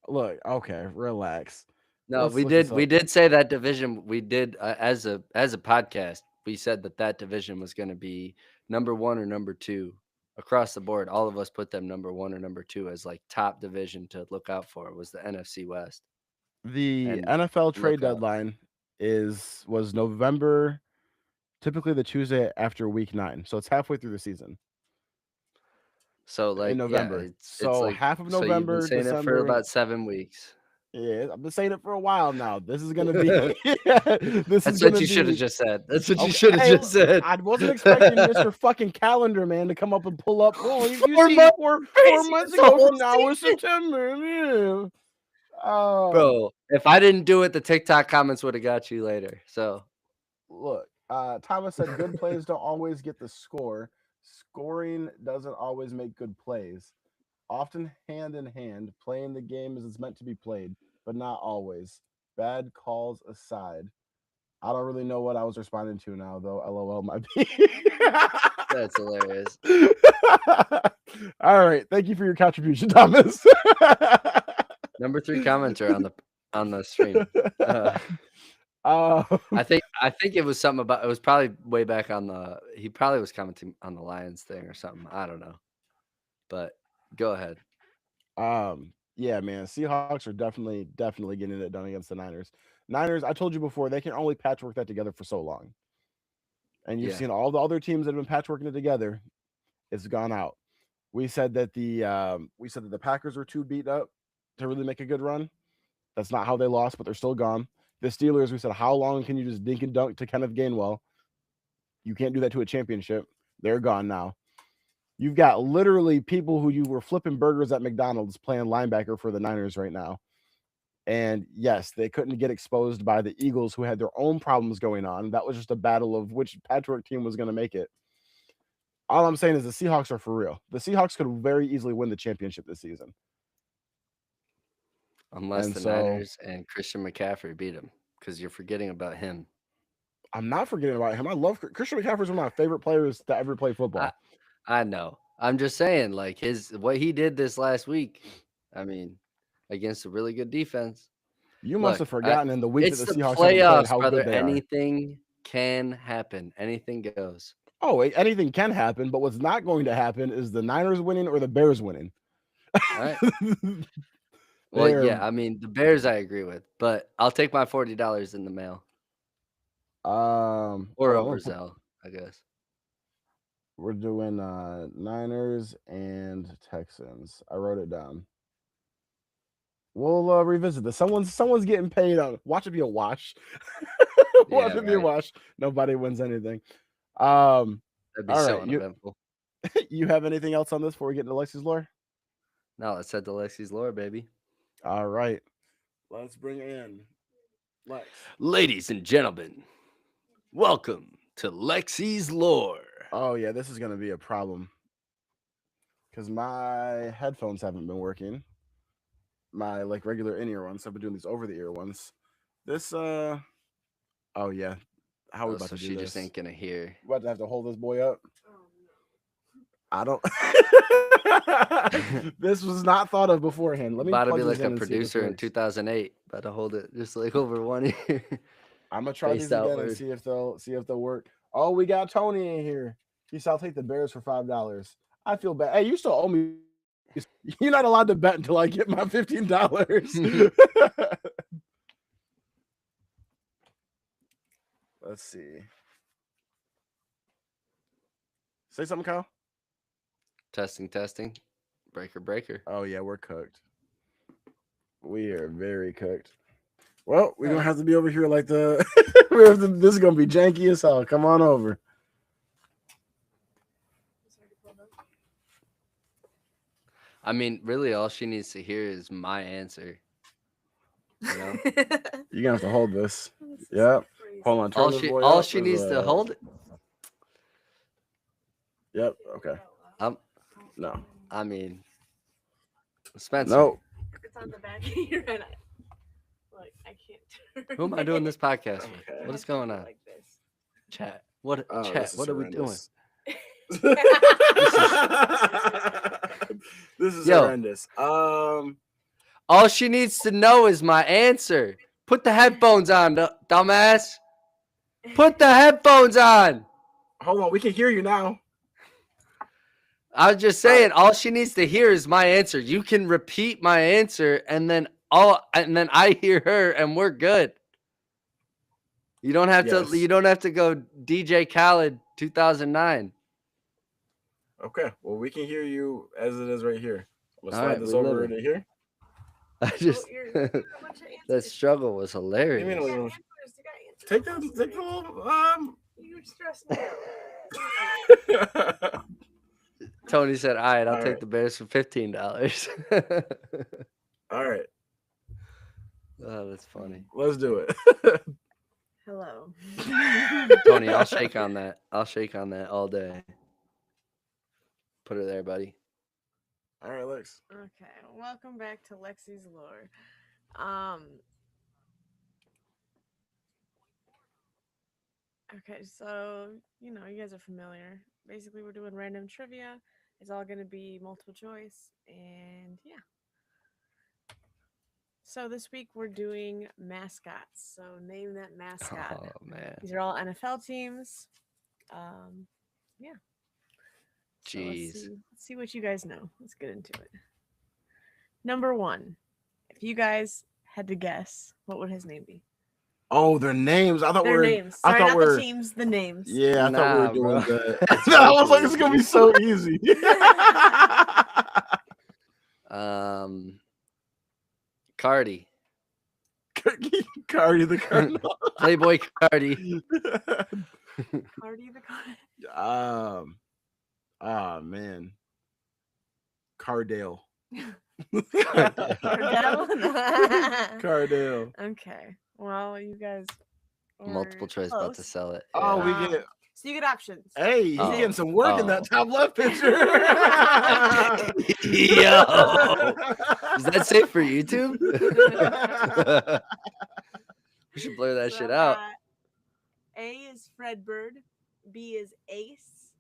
look. Okay, relax. No, Let's we look this did. We up. did say that division. We did as a podcast. We said that division was going to be number one or number two across the board. All of us put them number one or number two as like top division to look out for. Was the NFC West The and NFL trade look out. deadline was November, typically the Tuesday after Week 9, so it's halfway through the season So in like yeah, November. it's So like half of so you've been November, saying it for December. about 7 weeks. Yeah, I've been saying it for a while now. This is gonna be. This is That's what gonna you should have be. just said. That's what you Okay, should have hey, just said. I wasn't expecting Mr. Fucking Calendar Man to come up and pull up. Oh, you Four see, months four crazy. months It's a ago whole from now is season. September. Yeah. Um, Bro, if I didn't do it, the TikTok comments would have got you later. So Look, Thomas said good plays don't always get the score. Scoring doesn't always make good plays. Often hand in hand, playing the game as it's meant to be played, but not always. Bad calls aside. I don't really know what I was responding to now, though. LOL might be. that's hilarious. All right. Thank you for your contribution, Thomas. Number three commenter on the stream. Um, I think it was something about it was probably way back on the he probably was commenting on the Lions thing or something. I don't know. But go ahead. yeah, man. Seahawks are definitely getting it done against the Niners. Niners, I told you before, they can only patchwork that together for so long. And you've Yeah. seen all the other teams that have been patchworking it together, it's gone out. We said that the Packers were too beat up to really make a good run. That's not how they lost, but they're still gone. The Steelers, we said, how long can you just dink and dunk to Kenneth Gainwell? You can't do that to a championship. They're gone now. You've got literally people who you were flipping burgers at McDonald's playing linebacker for the Niners right now. And yes, they couldn't get exposed by the Eagles, who had their own problems going on. That was just a battle of which patchwork team was going to make it. All I'm saying is the Seahawks are for real. The Seahawks could very easily win the championship this season. Unless And the so Niners and Christian McCaffrey beat him, because you're forgetting about him. I'm not forgetting about him. I love Christian McCaffrey's one of my favorite players to ever play football. I know. I'm just saying, like what he did this last week. I mean, against a really good defense. You must have forgotten in the week that It's the the Seahawks haven't played playoffs, how brother. good they are. Anything can happen. Anything goes. Oh, anything can happen, but what's not going to happen is the Niners winning or the Bears winning. All right. Well, yeah, I mean, the Bears I agree with, but I'll take my $40 in the mail. Or over Zelle, I guess. We're doing Niners and Texans. I wrote it down. We'll revisit this. Someone's getting paid on. Watch it be a wash. Watch it be a wash. Nobody wins anything. That'd be so uneventful. You have anything else on this before we get into Lexi's lore? No, let's head to Lexi's lore, baby. All right. Let's bring in Lex. Ladies and gentlemen, welcome to Lexi's lore. Oh, yeah, this is going to be a problem because my headphones haven't been working. My regular in-ear ones. I've been doing these over-the-ear ones. This, oh, yeah. How are we about to do this? She just ain't going to hear. We're about to have to hold this boy up. I don't. This was not thought of beforehand. Let me about to be like a producer in 2008. About to hold it just over one ear. I'm gonna try these again and see if they'll work. Oh, we got Tony in here. He said, "I'll take the Bears for $5." I feel bad. Hey, you still owe me. You're not allowed to bet until I get my $15. Let's see. Say something, Kyle. Testing. Breaker. Oh, yeah, we're cooked. We are very cooked. Well, we're going to have to be over here like the... This is going to be janky as hell. Come on over. I mean, really, all she needs to hear is my answer. You know? You're going to have to hold this. Yep. Hold on. All she needs to hold it. Yep. Okay. No. I mean, Spencer. No. It's on the back of your head. Look, I can't turn. Who am I doing this podcast with? Okay. What is going on? Like this. Chat. What are we doing? This is horrendous. All she needs to know is my answer. Put the headphones on, dumbass. Put the headphones on. Hold on, we can hear you now. I was just saying, all she needs to hear is my answer. You can repeat my answer, and then I hear her, and we're good. You don't have to. You don't have to go DJ Khaled 2009. Okay, well, we can hear you as it is right here. Let's slide this over into here. I just that struggle was hilarious. Take the little You stress me out. Tony said, "All right, I'll take the Bears for $15." All right. Oh, that's funny. Let's do it. Hello. Tony, I'll shake on that. I'll shake on that all day. Put her there, buddy. All right, Lex. Okay, welcome back to Lexi's lore. Okay, so you guys are familiar. Basically, we're doing random trivia. It's all going to be multiple choice, and yeah. So this week we're doing mascots. So name that mascot. Oh man, these are all NFL teams. Yeah. Jeez. So let's see what you guys know. Let's get into it. Number 1. If you guys had to guess, what would his name be? Oh, their names. I thought Their we're. names. I Sorry, thought not we're. the teams, the names. Yeah, I thought we were Nah, doing bro. the. It's I way was too like, it's gonna be so easy. Cardi. Cardi the Cardinal. Playboy Cardi. Cardi the Cardi. Ah man, Cardale. Cardell? Cardale. Okay. Well, you guys were Multiple choice about to close. sell it. Oh, we Yeah. get. So you get options. Hey, he's Oh. getting some work in that Oh. top left picture. Yo. Is that safe for YouTube? We should blur that So shit I've out. got A is Fredbird, B is Ace,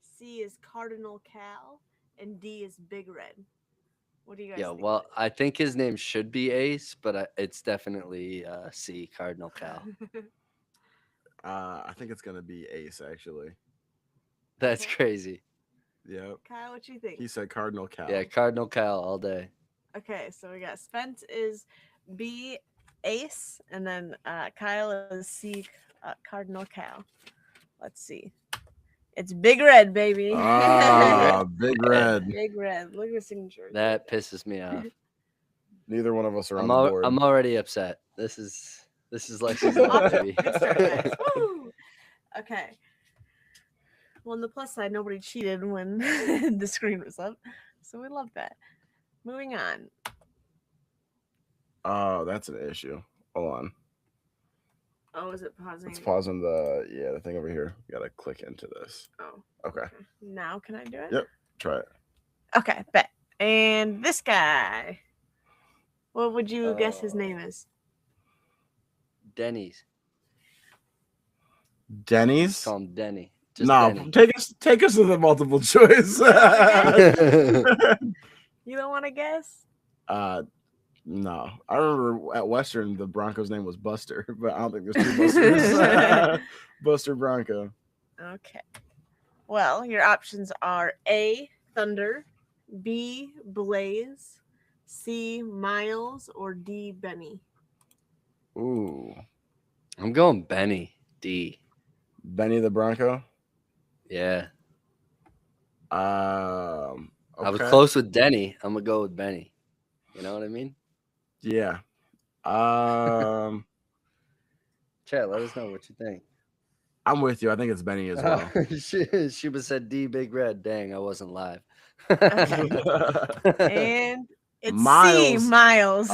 C is Cardinal Cal, and D is Big Red. What do you guys Yeah, think? well, I think his name should be Ace, but it's definitely C, Cardinal Cal. I think it's gonna be Ace actually. That's Okay. crazy. Yep. Kyle, what you think? He said Cardinal Cal. Yeah, Cardinal Cal all day. Okay, so we got Spence is B Ace, and then Kyle is C Cardinal Cal. Let's see. It's Big Red, baby. Ah, Big Red. Big Red. Look at the signature. That pisses me off. Neither one of us are on the board. I'm already upset. This is Lexi's luck, baby. Good start, guys. Woo! Okay. Well, on the plus side, nobody cheated when the screen was up, so we love that. Moving on. Oh, that's an issue. Hold on. Oh, is it pausing? It's pausing the thing over here. You gotta click into this. Oh. Okay. Now can I do it? Yep. Try it. Okay, bet. And this guy. What would you guess his name is? Denny's. Denny's? Call him Denny. Just No, Denny. take us to the multiple choice. You don't want to guess? No. I remember at Western the Bronco's name was Buster, but I don't think there's two Busters. Buster Bronco. Okay. Well, your options are A, Thunder, B, Blaze, C, Miles, or D, Benny. Ooh. I'm going Benny. D. Benny the Bronco. Yeah. Okay. I was close with Denny. I'm gonna go with Benny. You know what I mean? Yeah. Chat, let us know what you think. I'm with you. I think it's Benny as well. She was said D Big Red. Dang, I wasn't live. And it's Miles. C, Miles.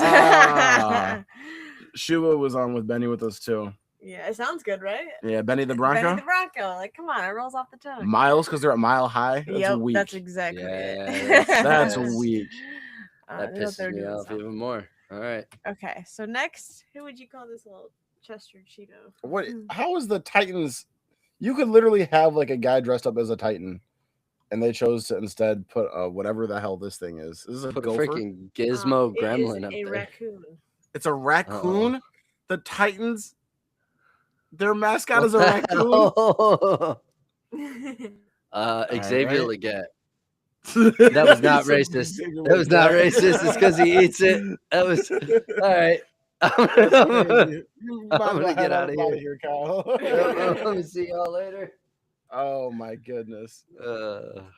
Shuba was on with Benny with us too. Yeah, it sounds good, right? Yeah, Benny the Bronco. Benny the Bronco. Like, come on, it rolls off the tongue. Miles because they're at Mile High. That's Yep, weak. that's exactly Yeah, it. That's weak. That pisses me off even more. All right. Okay, so next, who would you call this little Chester Cheeto? What? How is the Titans? You could literally have like a guy dressed up as a Titan, and they chose to instead put whatever the hell this thing is. This is a Put a gopher. freaking gizmo gremlin up a there. raccoon. It's a raccoon. Uh-oh. The Titans. Their mascot is a raccoon. Xavier right. Leggett. That was not racist. That was not racist. It's because he eats it. That was all right. I'm gonna get out of here. Kyle. Let me see y'all later. Oh my goodness.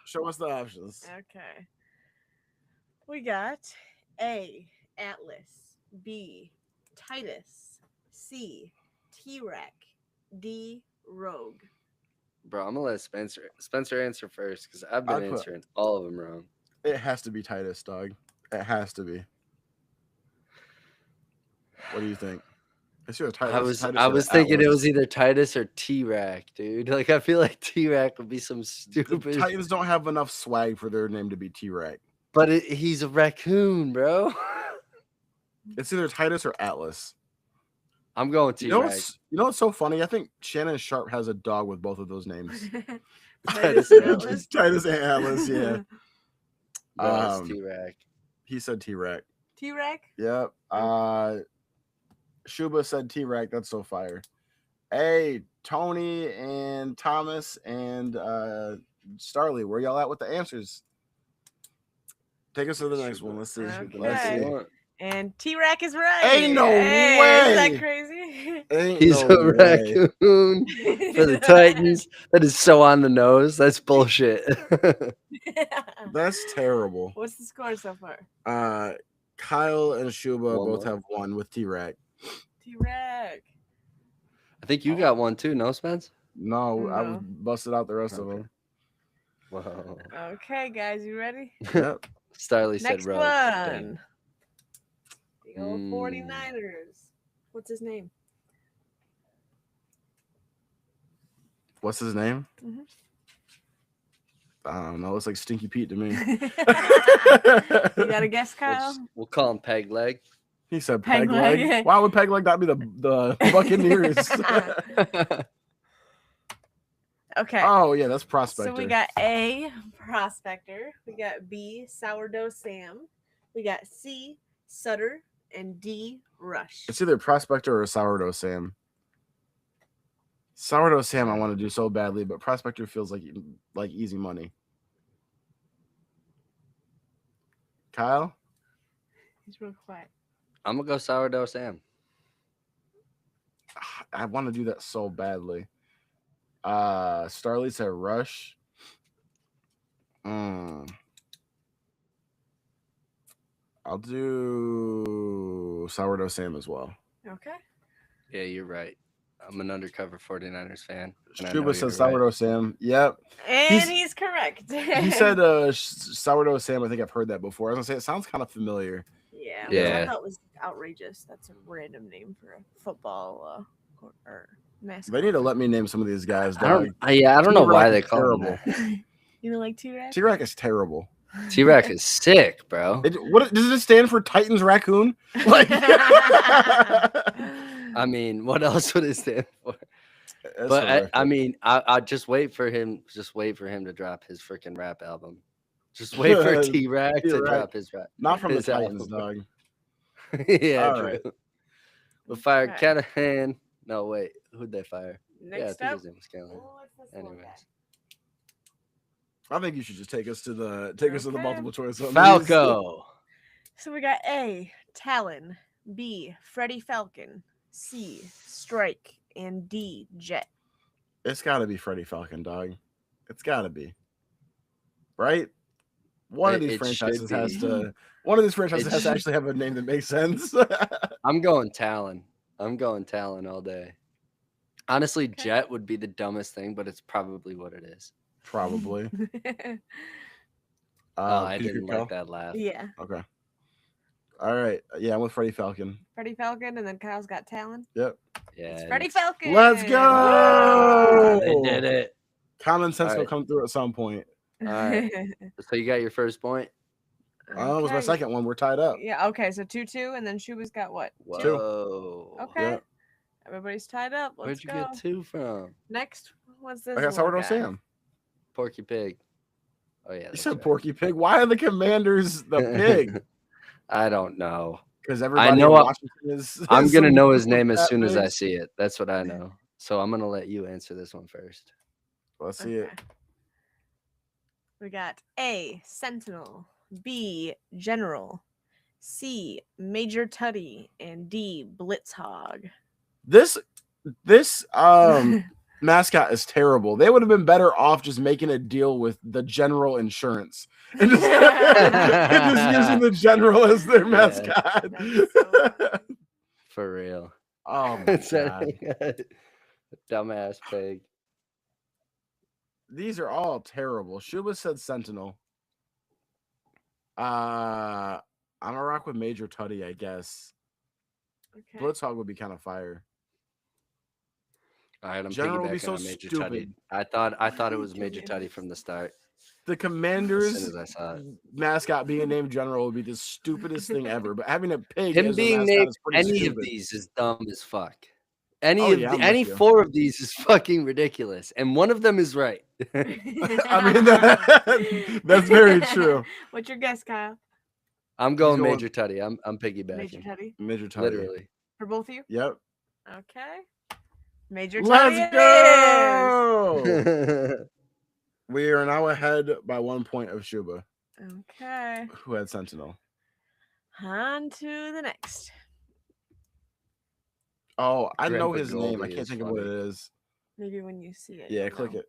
Show us the options. Okay. We got A, Atlas, B, Titus, C, T-Rex, D, Rogue. Bro, I'm gonna let Spencer answer first because I've been answering all of them wrong. It has to be Titus, dog. It has to be. What do you think? It's either Titus. I was thinking it was either Titus or T-Rack, dude. Like I feel like T-Rack would be some stupid. The Titans don't have enough swag for their name to be T-Rex. But he's a raccoon, bro. It's either Titus or Atlas. I'm going T-Rack. You know what's so funny? I think Shannon Sharp has a dog with both of those names. Titus and Atlas. Titus and Atlas, yeah. Bro, it's T-Rack. He said T-Rex. T-Rex? Yep. Shuba said T-Rex. That's so fire. Hey, Tony and Thomas and Starly, where y'all at with the answers? Take us to the next one. Let's see. Okay. Let's see. And T-Rack is right. Ain't no Hey, Is that way. crazy? Ain't He's no a way. raccoon for the Titans. That is so on the nose. That's bullshit. That's terrible. What's the score so far? Kyle and Shuba One both more. have one with T-Rack. T-Rack. I think you got one too, no, Spence? No, I was No. busted out the rest of Okay. them. Wow. Okay, guys, you ready? Yep. Starley said Next rogue. one. Damn. The old 49ers. What's his name? What's his name? Mhm. I don't know. It's like Stinky Pete to me. You got a guess, Kyle? We'll call him Peg Leg. He said Peg Peg Leg. Leg. Why would Peg Leg not be the Buccaneers? Okay. Oh yeah, that's Prospector. So we got A, Prospector. We got B, Sourdough Sam. We got C, Sutter. And D, Rush. It's either Prospector or Sourdough Sam. Sourdough Sam I want to do so badly, but Prospector feels like easy money. Kyle? He's real quiet. I'm gonna go Sourdough Sam. I want to do that so badly. Starly said Rush. I'll do Sourdough Sam as well. Okay. Yeah, you're right. I'm an undercover 49ers fan. Shuba says Sourdough Sam. Yep. And he's correct. He said Sourdough Sam. I think I've heard that before. I was gonna say it sounds kind of familiar. Yeah. Yeah. I thought it was outrageous. That's a random name for a football or mascot. They need to let me name some of these guys. I don't know why they call him that. You know, like T-Rack? T-Rack is terrible. T-Rack is sick, bro. What does it stand for? Titans Raccoon? Like, I mean, what else would it stand for? That's But I mean, I just wait for him. Just wait for him to drop his freaking rap album. Just wait for T-Rack to drop his rap. Not from the his Titans, album. dog. Yeah, All true. right. We fired Okay. Callahan. No, wait. Who'd they fire? Next I think up. his name was Callahan. What's this one Anyways. got? I think you should just take us to the Okay. multiple choice. on these. Falco. So we got A, Talon. B, Freddy Falcon. C, Strike. And D, Jet. It's got to be Freddie Falcon, dog. It's got to be. Right? One of these It franchises should has be. to. One of these franchises has to should- actually have a name that makes sense. I'm going Talon. I'm going Talon all day. Honestly, Okay. Jet would be the dumbest thing, but it's probably what it is. Probably. I Peter didn't Cal? like that laugh. Yeah. Okay. All right. Yeah, I'm with Freddie Falcon. Freddie Falcon, and then Kyle's got Talon. Yep. Yeah, It's Freddie Falcon. Let's go. They did it. Common sense All will right. come through at some point. All right. So you got your first point. Oh, it was my Okay. second one. We're tied up. Yeah, okay, so 2-2, and then Shuba's got what? Two. Whoa. Okay. Yeah. Everybody's tied up. Let's Where'd you go. get two from? Next, what's this? I got little Sourdough guy? Sam. Porky Pig. Oh yeah. You that's said right. Porky Pig. Why are the Commanders the pig? I don't know. Because everybody know in I- Washington is. I'm is gonna some know his name as fat soon as I pigs. see it. That's what I know. So I'm gonna let you answer this one first. Let's see it. Okay. We got A, Sentinel. B, General. C, Major Tutty. And D, Blitzhog. This mascot is terrible. They would have been better off just making a deal with the General Insurance and just, and just using the General as their Yeah. mascot. That's so For real. Oh my god. Dumbass pig. These are all terrible. Shuba said Sentinel. I'm gonna rock with Major Tutty, I guess. Okay. Blitzhog would be kind of fire. All right, I'm General would be piggybacking so on Major stupid. Tutty. I thought it was Major Tutty from the start. The As soon Commanders as I saw it. mascot being named General would be the stupidest thing ever. But having a pig Him as their being mascot named is pretty any stupid. of these is dumb as fuck. I'm Any with you. 4 of these is fucking ridiculous, and one of them is right. I mean, that's very true. What's your guess, Kyle? I'm going going- Major Tutty. I'm Major piggybacking. Tutty Major Tutty. Literally. for both of you? Yep. Okay. Major Tutty. Let's it go. We are now ahead by 1 point of Shuba, is. Okay. who had Sentinel. On to the next. Oh, I know his name. I Goldie can't is think of what it funny. is. Maybe when you see it. Yeah, you'll click know. it.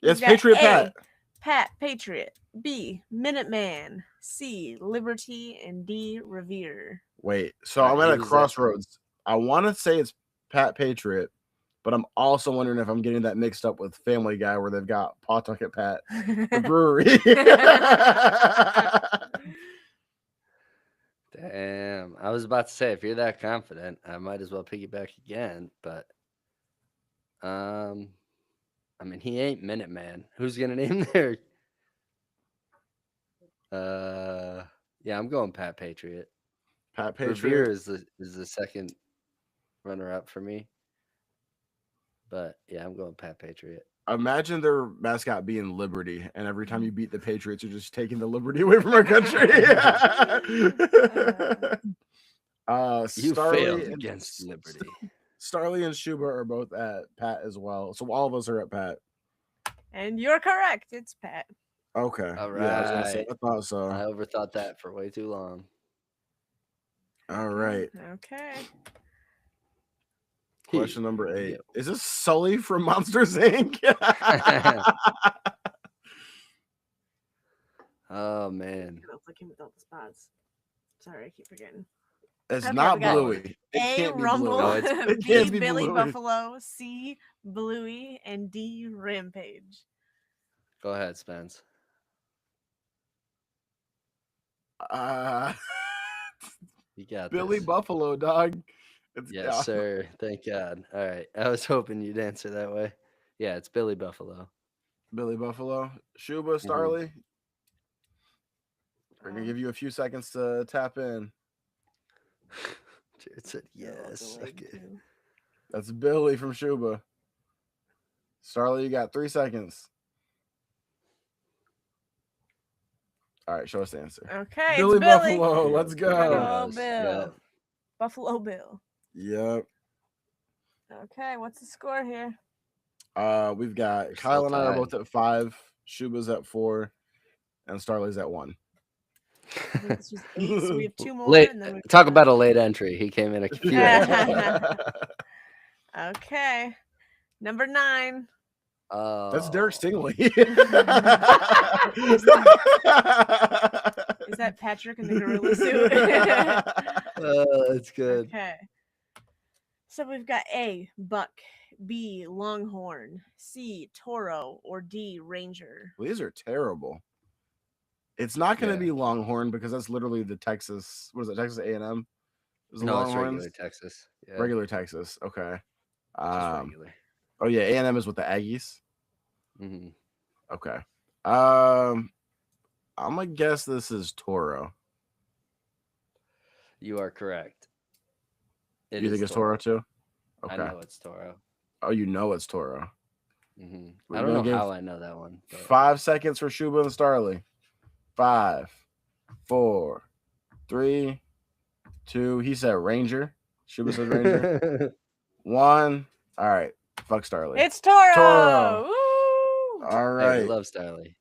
We've It's got Patriot A, Pat. Pat Patriot. B, Minuteman. C, Liberty. And D, Revere. Wait, so I'm at a Who's that? crossroads. I want to say it's Pat Patriot, but I'm also wondering if I'm getting that mixed up with Family Guy, where they've got Pawtucket Pat, the brewery. Damn. I was about to say, if you're that confident, I might as well piggyback again. But, I mean, he ain't Minuteman. Who's gonna name their? Yeah, I'm going Pat Patriot. Pat Revere Patriot. is the second runner up for me. But yeah, I'm going Pat Patriot. Imagine their mascot being Liberty, and every time you beat the Patriots, you're just taking the liberty away from our country. You Starly failed and against Liberty. Starly and Shuba are both at Pat as well, so all of us are at Pat. And you're correct. It's Pat. Okay. All Yeah, I was gonna say. right. I thought so. I overthought that for way too long. All right. Okay. Question number 8. Yeah. Is this Sully from Monsters Inc? Oh man. I don't him without the spots. Sorry, I keep forgetting. It's Okay, not we got Bluey. It A, can't be Rumble. Bluey. No, It B, can't be Billy Bluey. Buffalo. C, Bluey. And D, Rampage. Go ahead, Spence. You got Billy this. Buffalo, dog. It's, Yes, sir. Thank God. All right. I was hoping you'd answer that way. Yeah, it's Billy Buffalo. Billy Buffalo. Shuba, Starly. We're going to give you a few seconds to tap in. Jared said yes. Okay. That's Billy from Shuba. Starly, you got 3 seconds. All right, show us the answer. Okay, Billy it's Billy. Buffalo, let's go. Buffalo Yes, Bill. yeah. Buffalo Bill. Yep. Okay, what's the score here? We've got We're Kyle still and I are tied. both at 5, Shuba's at 4, and Starly's at 1. I think this was 8, so we have 2 more. Late. And then Talk about a late entry. He came in a few extra. Okay, number 9. Oh, That's Derek Stingley. Is that Patrick in the gorilla suit? That's good. Okay. So we've got A, Buck, B, Longhorn, C, Toro, or D, Ranger. Well, these are terrible. It's not going to Yeah. be Longhorn because that's literally the Texas. What is it? Texas A&M. Is it No, it's Longhorns? regular Texas. Yeah, Regular Texas. Okay. just regular. Oh yeah, A&M is with the Aggies. Mm-hmm. Okay. I'm gonna guess this is Toro. You are correct. You think it's Toro too? Okay. I know it's Toro. Oh, you know it's Toro. Mm-hmm. We're I don't gonna know give how I know that one. But... 5 seconds for Shuba and Starly. 5, 4, 3, 2. He said Ranger. Shuba said Ranger. 1. All right. Fuck Starly. It's Toro. Toro. Woo! All Hey, right. we love Starly.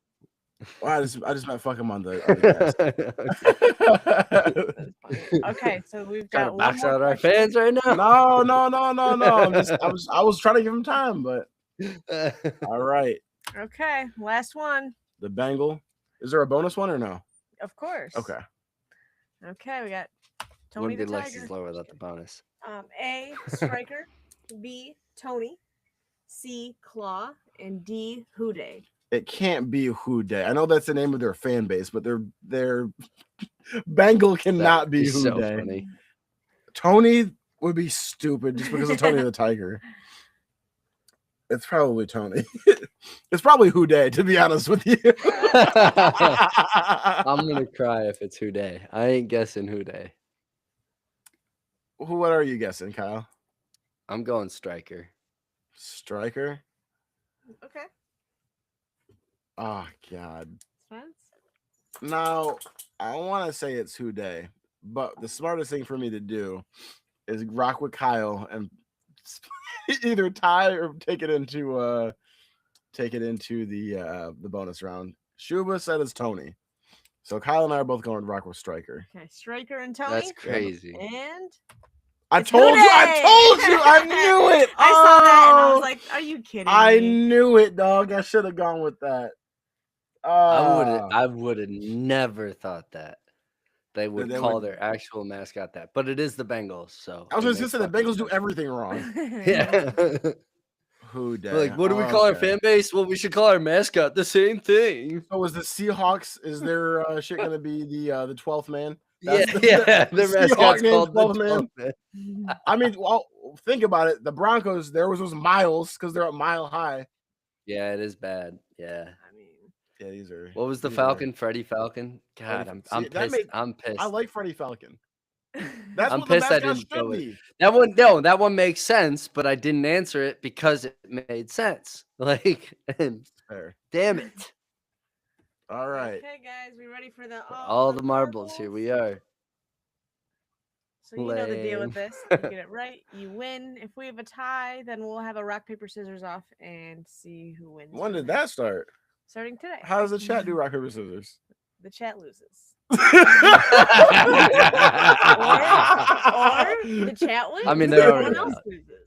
Well, I just meant fuck him on the guest. Okay, so we've Trying got to one box more out our question. fans right now. No. I was trying to give him time, but all right. Okay, last one. The Bengal. Is there a bonus one or no? Of course. Okay. Okay, we got Tony Wouldn't the be Tiger. Lexi's lower without the bonus. A, Striker, B, Tony, C, Claw, and D, Houday. It can't be Houday. I know that's the name of their fan base, but their Bengal cannot be He's so Houday. funny. Tony would be stupid just because of Tony the Tiger. It's probably Tony. It's probably Houday, to be honest with you. I'm gonna cry if it's Houday. I ain't guessing Houday. What are you guessing, Kyle? I'm going Striker. Striker? Okay. Oh, God. Spence? Now, I want to say it's Houday, but the smartest thing for me to do is rock with Kyle and either tie or take it into the bonus round. Shuba said it's Tony. So Kyle and I are both going Rockwell Striker. Okay, Striker and Tony. That's crazy. And I it's told you. I knew it. I saw that and I was Oh, like, "Are you kidding I me?" knew it, dog. I should have gone with that. I would have never thought that they would they call would- their actual mascot that, but it is the Bengals. So I was it just gonna makes say the fucking Bengals do sense. everything wrong. Yeah. Who did? Like, what do we call our fan base? Well, we should call our mascot the same thing. So is the Seahawks? Is their shit gonna be the 12th man? Yeah, That's yeah. the Their Seahawk mascot's name's called the 12th man. 12th man. I mean, well, think about it. The Broncos, there was miles because they're a mile high. Yeah, it is bad. Yeah. I mean, Yeah, these are. What was the these Falcon? Freddie Falcon? Freddie- God, I'm See, that pissed. made- I'm pissed. I like Freddie Falcon. That's I'm what the pissed I mascot didn't go should with be. that one makes sense, but I didn't answer it because it made sense. Like, and Fair. damn it. All right. Okay, guys, we ready for the All the marbles. Here we are. So you know the deal Lame. with this. If you get it right, you win. If we have a tie, then we'll have a rock, paper, scissors off and see who wins. When from did there. that start? Starting today. How does the chat do rock paper scissors? The chat loses. or Or the chat wins. I mean, they're everyone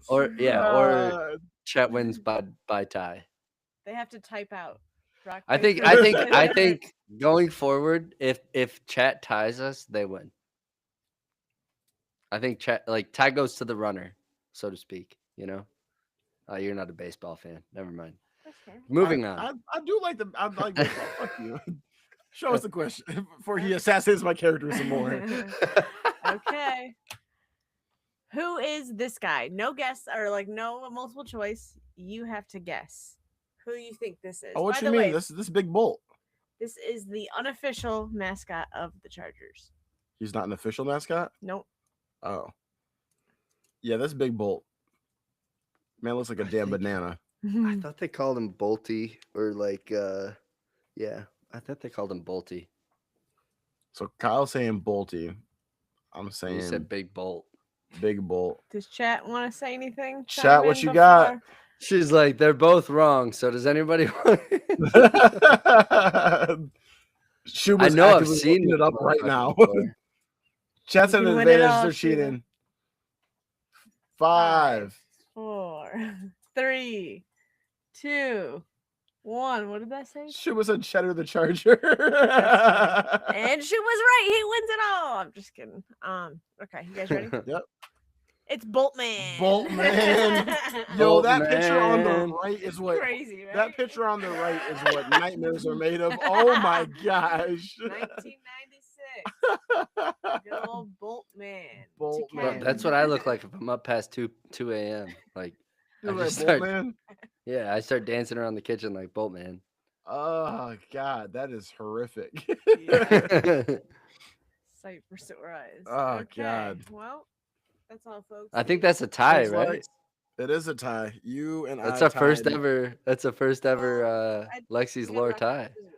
already else out. loses. or Chet wins by tie. They have to type out. Rock, I think paper, I scissors. think going forward, if Chat ties us, they win. I think Chat tie goes to the runner, so to speak. You know, you're not a baseball fan. Never mind. Okay. Moving on. I do like the. I like baseball. Fuck you. Show us the question before he assassinates my character some more. Okay. Who is this guy? No guess or no multiple choice. You have to guess who you think this is. Oh, what By you the mean? way, This big Bolt. this is the unofficial mascot of the Chargers. He's not an official mascot. Nope. Oh, yeah, that's Big Bolt. Man, looks like a damn banana. I thought they called him Bolty or yeah. I thought they called him Bolty. So Kyle's saying Bolty. I'm You saying said Big Bolt. Big Bolt. Does chat want to say anything? Chat, Chime what in you got? before? She's like, they're both wrong. So does anybody want? Schuba's I know I've actively seen looking it up right motherfucker now. before. Chat's You at an can win it advantage. all, They're Schuba. cheating. 5. 4, 3, 2, 1. What did that say? Schuba said Cheddar the Charger. And she was right. He wins it all. I'm just kidding. Okay, you guys ready? Yep. It's Boltman. Boltman. Yo, Bolt that picture on the man. right is what. Crazy, right? That picture on the right is what nightmares are made of. Oh my gosh. 1996. Good old Boltman. Boltman. Bro, that's what I look like if I'm up past 2 a.m. Like, You're I right, just start- Boltman. yeah, I start dancing around the kitchen like Boltman. Oh god, that is horrific. Sight for sore eyes. Oh, Okay, God. Well, that's all, folks. I think that's a tie, Thanks, right? Lex. It is a tie. You and That's I our first tied. ever. That's a first ever I- Lexi's we got lore rock, paper, tie. scissors,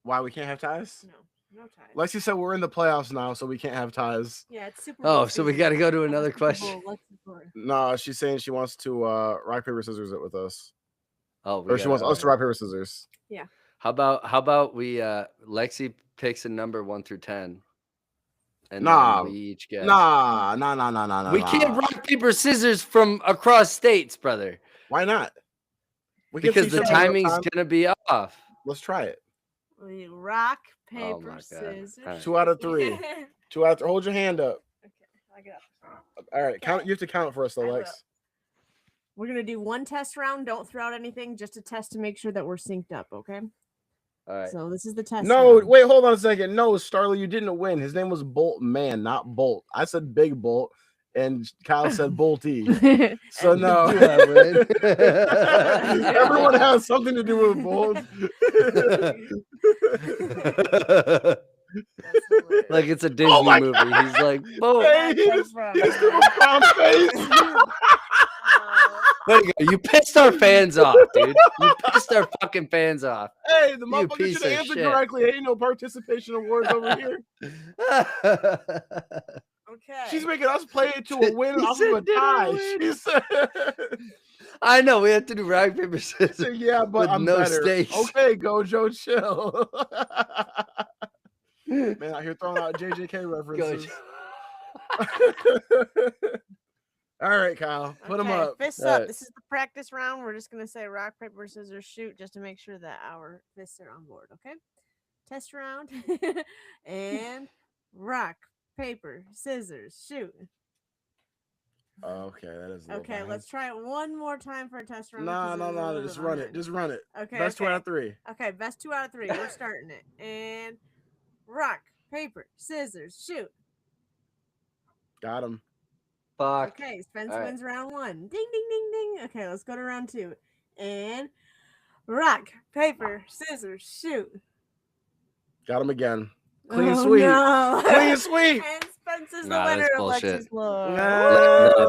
Why we can't have ties? though. No ties. Lexi said we're in the playoffs now, so we can't have ties. Yeah, it's Super Oh, Bowl so we season. got to go to I'm a another Super question. Bowl Lexi for- No, she's saying she wants to rock paper scissors it with us, Oh, or she wants us to rock paper scissors. How about we Lexi picks a number 1 through 10, and Nah, then we each guess. Nah. We can't rock paper scissors from across states, brother, Why not? We can because see the something real timing's time. gonna be off. Let's try it. We rock, Oh paper, my God. scissors. All right. 2 out of 3. 2 out of 3. Hold your hand up. Okay, I got it. All right, count. You have to count for us, though, I will. Lex. We're gonna do one test round. Don't throw out anything, just a test to make sure that we're synced up. Okay. All right. So this is the test. No, round. wait, hold on a second. No, Starly, you didn't win. His name was Bolt Man, not Bolt. I said Big Bolt, and Kyle said Bolty. So no, everyone has something to do with Bolt. That's hilarious. Like it's a Disney Oh my movie. God. He's like, boom. Hey, Test round. he's doing a clown face. Way to go. You pissed our fans off, dude. You pissed our fucking fans off. Hey, the You motherfucker piece should have of answered shit. correctly. Ain't no participation awards over here. Okay. She's making us play it to a win He off said, of a "Did I tie. win?" She said, I know we have to do rock, paper, scissors Yeah, but with I'm no better. stakes. Okay, Gojo, chill. Man, out here throwing out JJK references. All right, Kyle, put them Okay, up. fists All up. right. This is the practice round. We're just gonna say rock, paper, scissors, shoot, just to make sure that our fists are on board. Okay. Test round. And rock, paper, scissors, shoot. Okay, that is a little Okay, bad. let's try it one more time for a test round. No, because it was a no, little just bit run it. behind. Just run it. Okay. Best 2 out of 3. Okay, best 2 out of 3. We're starting it. And rock, paper, scissors, shoot. Got him. Fuck. Okay, Spence All right. wins round 1. Ding, ding, ding, ding. Okay, let's go to round 2. And rock, paper, scissors, shoot. Got him again. Clean Oh, sweep. no. Clean sweep. And Spence is the Nah, winner that's of bullshit. Lexi's Lore. No,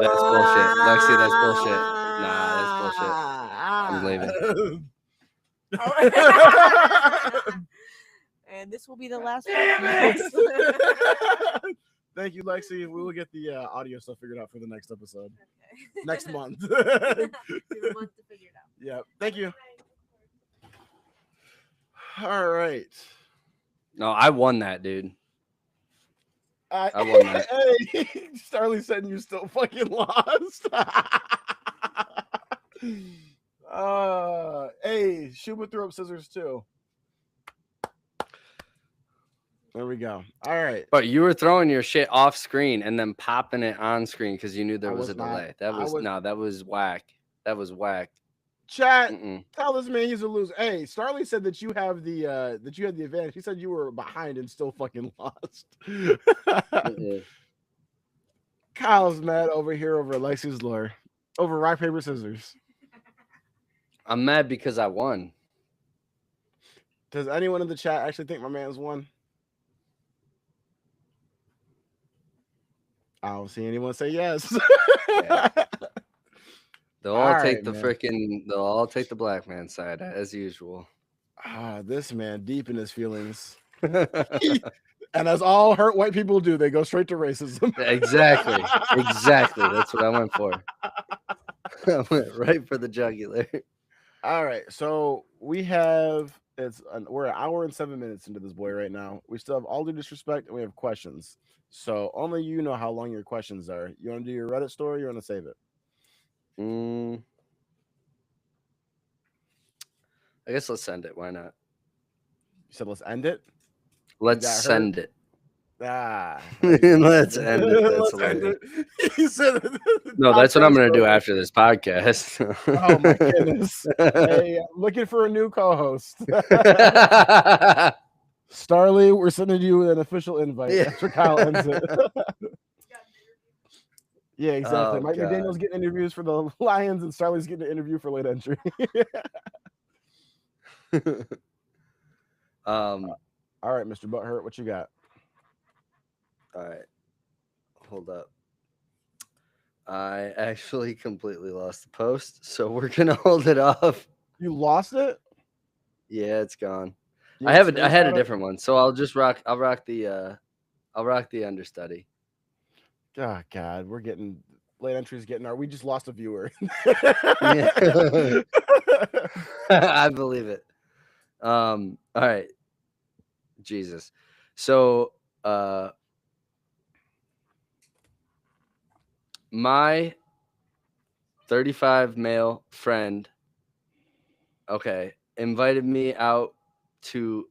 that's bullshit. Lexi, that's bullshit. Nah, that's bullshit. I'm leaving. Oh. And this will be the last one. Thank you, Lexi. We will get the audio stuff figured out for the next episode. Okay. Next month. You have a month to figure it out. Yeah. Thank you. All right. No, I won that, dude. I won that. Hey, Starly said you still fucking lost. Hey, Schumer threw up scissors too. There we go. All right. But you were throwing your shit off screen and then popping it on screen because you knew there I was was a not. delay. That was whack. That was whack. Chat, tell this man he's a loser. Hey, Starly said that you have the advantage. He said you were behind and still fucking lost. Kyle's mad over here over Lexi's lore. Over rock, paper, scissors. I'm mad because I won. Does anyone in the chat actually think my man's won? I don't see anyone say yes. Yeah. They'll all take man. they'll all take the black man side as usual. This man deep in his feelings. And as all hurt white people do, they go straight to racism. Exactly. That's what I went for. I went right for the jugular. All right, so we're an hour and 7 minutes into this boy right now. We still have all the disrespect and we have questions. So only you know how long your questions are. You want to do your Reddit story or you want to save it? I guess let's send it. Why not? You said let's end it? Let's send it. Let's end it. That's hilarious. He said, no, that's what I'm going to do after this podcast. Oh, my goodness. Hey, I'm looking for a new co-host. Starly, we're sending you an official invite. Yeah. After Kyle ends it. Yeah, exactly. Oh, Mike God. McDaniel's getting interviews for the Lions, and Starly's getting an interview for late entry. All right, Mr. Butthurt, what you got? All right. Hold up. I actually completely lost the post, so we're going to hold it off. You lost it? Yeah, it's gone. You I had a screenshot it? different one, so I'll rock the understudy. Oh, God, we're getting late entries we just lost a viewer. I believe it. All right. Jesus. So my 35 male friend invited me out to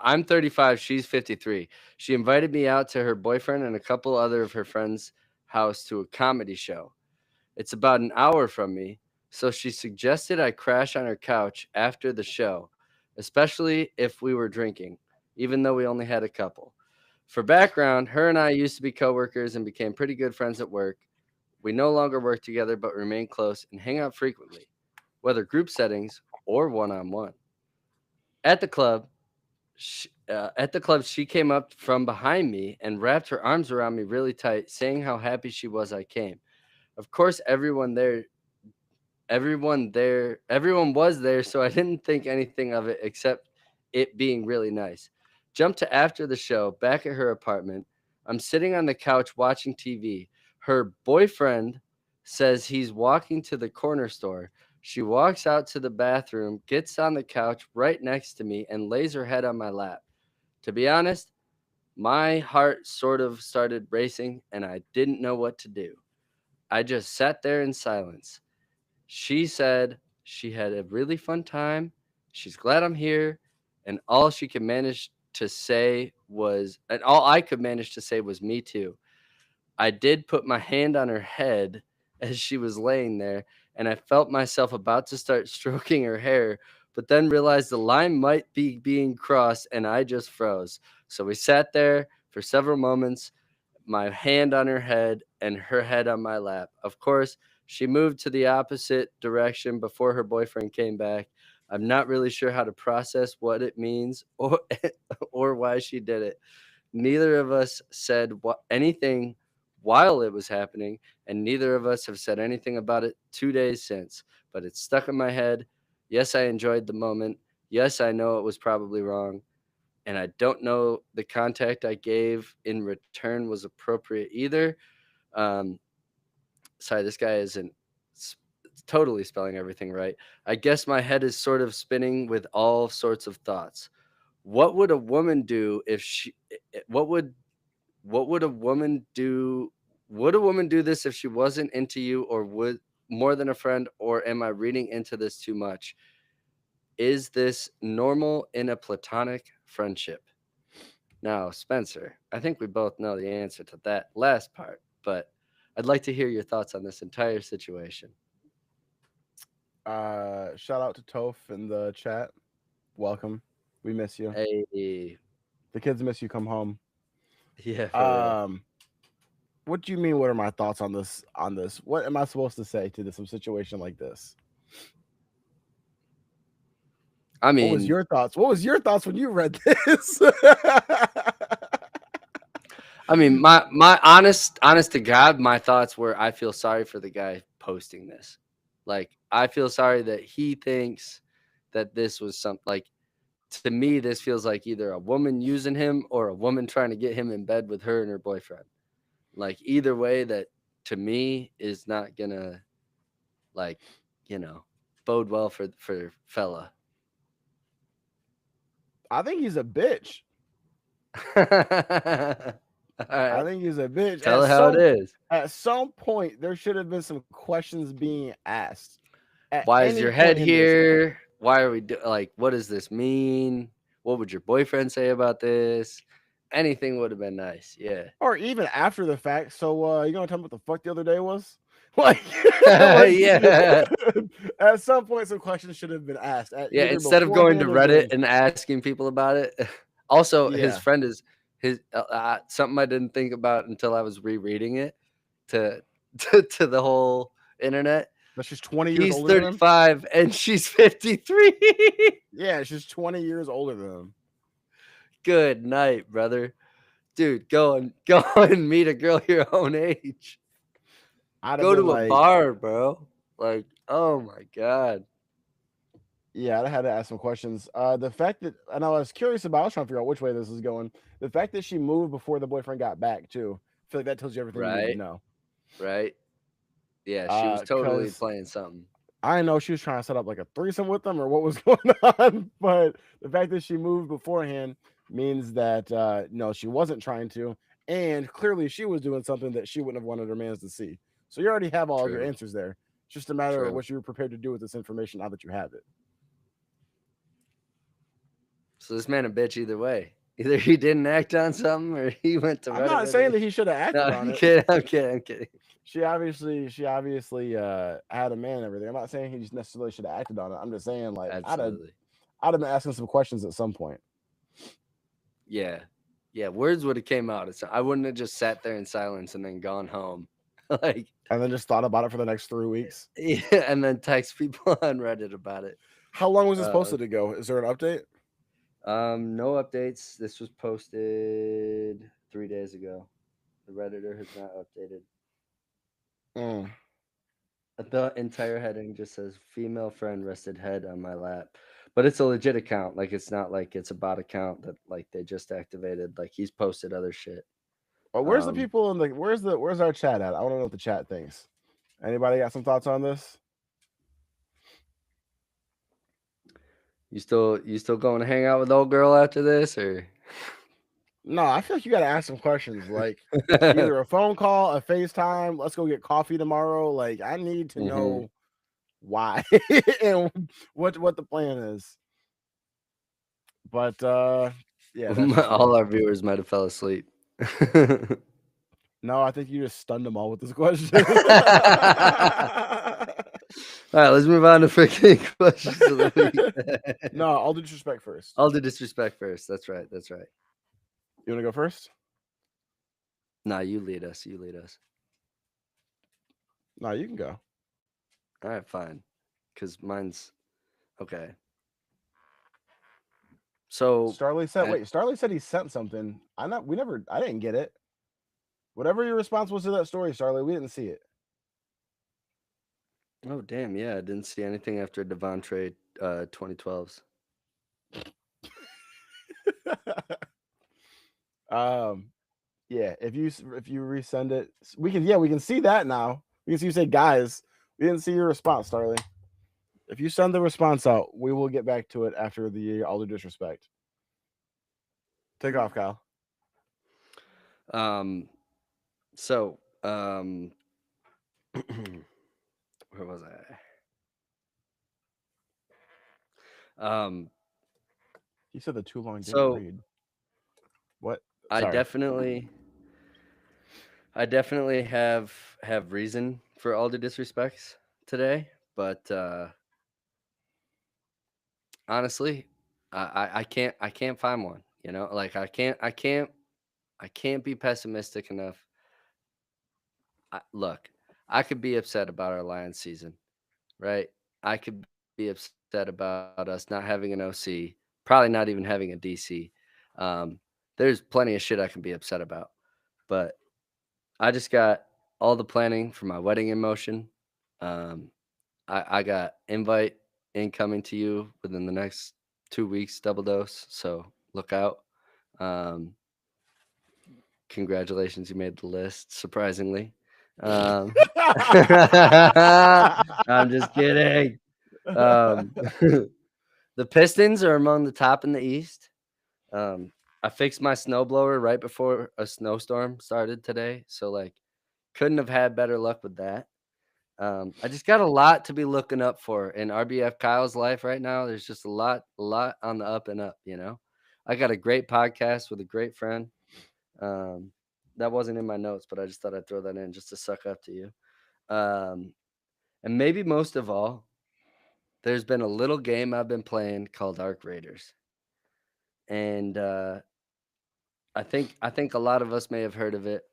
I'm 35, she's 53. She invited me out to her boyfriend and a couple other of her friends' house to a comedy show. It's about an hour from me, so she suggested I crash on her couch after the show, especially if we were drinking, even though we only had a couple. For background, her and I used to be coworkers and became pretty good friends at work. We no longer work together but remain close and hang out frequently, whether group settings or one-on-one. At the club, she came up from behind me and wrapped her arms around me really tight, saying how happy she was I came. Of course, everyone was there, so I didn't think anything of it except it being really nice. Jump to after the show, back at her apartment. I'm sitting on the couch watching TV. Her boyfriend says he's walking to the corner store. She walks out to the bathroom, gets on the couch right next to me, and lays her head on my lap. To be honest, my heart sort of started racing and I didn't know what to do. I just sat there in silence. She said she had a really fun time. She's glad I'm here. And all she could manage to say was, and all I could manage to say was, me too. I did put my hand on her head as she was laying there, and I felt myself about to start stroking her hair, but then realized the line might be being crossed, and I just froze. So we sat there for several moments, my hand on her head and her head on my lap. Of course, she moved to the opposite direction before her boyfriend came back. I'm not really sure how to process what it means or or why she did it. Neither of us said anything while it was happening, and neither of us have said anything about it 2 days since. But it's stuck in my head. Yes, I enjoyed the moment. Yes, I know it was probably wrong. And I don't know the contact I gave in return was appropriate either. Um, Sorry, this guy isn't s- totally spelling everything right. I guess my head is sort of spinning with all sorts of thoughts. What would a woman do if she? What would a woman do? Would a woman do this if she wasn't into you, or would more than a friend? Or am I reading into this too much? Is this normal in a platonic friendship? Now, Spencer, I think we both know the answer to that last part, but I'd like to hear your thoughts on this entire situation. Shout out to Toph in the chat. Welcome. We miss you. Hey, The kids miss you. Come home. yeah, for real. Um, what do you mean? What are my thoughts on this? On this, what am I supposed to say to this some situation like this? I What was mean, your thoughts? What was your thoughts when you read this? my honest to God, my thoughts were I feel sorry for the guy posting this. Like, I feel sorry that he thinks that this was some like to me this feels like either a woman using him or a woman trying to get him in bed with her and her boyfriend. Like either way, that to me is not gonna like you know bode well for fella. I think he's a bitch. All I right, think he's a bitch. tell it how it is. At some point, there should have been some questions being asked. At Why is any your head point in this, here? Why are we like? What does this mean? What would your boyfriend say about this? Anything would have been nice. Yeah. or even after the fact. So, you gonna tell me what the fuck the other day was? Like, like Yeah. at some point, some questions should have been asked at Yeah. either Instead of going to beforehand or Reddit during. and asking people about it. Also, his Yeah, friend is his something I didn't think about until I was rereading it to to the whole internet. but she's 20 years He's older than him. 35 and she's 53. Yeah, she's 20 years older than him. Good night, brother. Dude, go and meet a girl your own age. I'd have Go been to a like, bar, bro. Like, oh my god. yeah, I had to ask some questions. The fact that, and I was curious about, I was trying to figure out which way this is going. The fact that she moved before the boyfriend got back too. I feel like that tells you everything you need to Right? know. Right? Yeah, she was totally Because playing something. I didn't know she was trying to set up like a threesome with them or what was going on, but the fact that she moved beforehand means that no, she wasn't trying to, and clearly she was doing something that she wouldn't have wanted her mans to see. So you already have all of your True. answers there. It's just a matter of True. what you were prepared to do with this information now that you have it. So this man a bitch either way. Either he didn't act on something or he went to I'm Reddit not with saying it. that he should have No, acted on I'm it. kidding. I'm kidding. I'm kidding. She obviously had a man and everything. I'm not saying he just necessarily should have acted on it. I'm just saying like Absolutely. I'd have been asking some questions at some point. Yeah. Yeah. Words would have came out. I wouldn't have just sat there in silence and then gone home. Like, And then just thought about it for the next 3 weeks. yeah, and then text people on Reddit about it. How long was this Uh, posted ago? Is there an update? no updates. This was posted 3 days ago. The Redditor has not updated. Mm. The entire heading just says female friend rested head on my lap. But it's a legit account. Like it's not like it's a bot account that like they just activated. Like he's posted other shit. Oh, where's the Um people in the where's our chat at? I want to know what the chat thinks. Anybody got some thoughts on this? You still going to hang out with old girl after this, or? No, I feel like you got to ask some questions, like either a phone call, a FaceTime. Let's go get coffee tomorrow. Like, I need to know why and what the plan is. But yeah, that's just All me. our viewers might have fell asleep. No, I think you just stunned them all with this question. All right, let's move on to freaking questions of the week. No, I'll do disrespect first. I'll do disrespect first. That's right. That's right. You want to go first? Nah, you lead us. You lead us. No, you can go. All right, fine. Because mine's okay. So Starley said, I- "Wait, Starley said he sent something. I didn't get it. Whatever your response was to that story, Starley, we didn't see it." oh damn, yeah, I didn't see anything after Devontre 2012s. Yeah, if you resend it, we can see that now. We can see you say, "Guys, we didn't see your response, Starley." If you send the response out, we will get back to it after the all the disrespect. Take off, Kyle. So where was I? He said the too long didn't So read. What? I Sorry. definitely have reason for all the disrespects today, but honestly, I can't find one. You know, like I can't be pessimistic enough. Look, I could be upset about our Lions season, right? I could be upset about us not having an OC, probably not even having a DC. There's plenty of shit I can be upset about, but I just got all the planning for my wedding in motion. Um, I got invite incoming to you within the next 2 weeks, double dose. So look out. Um, Congratulations, you made the list. Surprisingly, um, I'm just kidding. The Pistons are among the top in the East. I fixed my snowblower right before a snowstorm started today, so like couldn't have had better luck with that. I just got a lot to be looking up for in RBF Kyle's life right now. There's just a lot on the up and up. You know, I got a great podcast with a great friend. Um, that wasn't in my notes, but I just thought I'd throw that in just to suck up to you. Um, and maybe most of all, there's been a little game I've been playing called Arc Raiders, and I think a lot of us may have heard of it,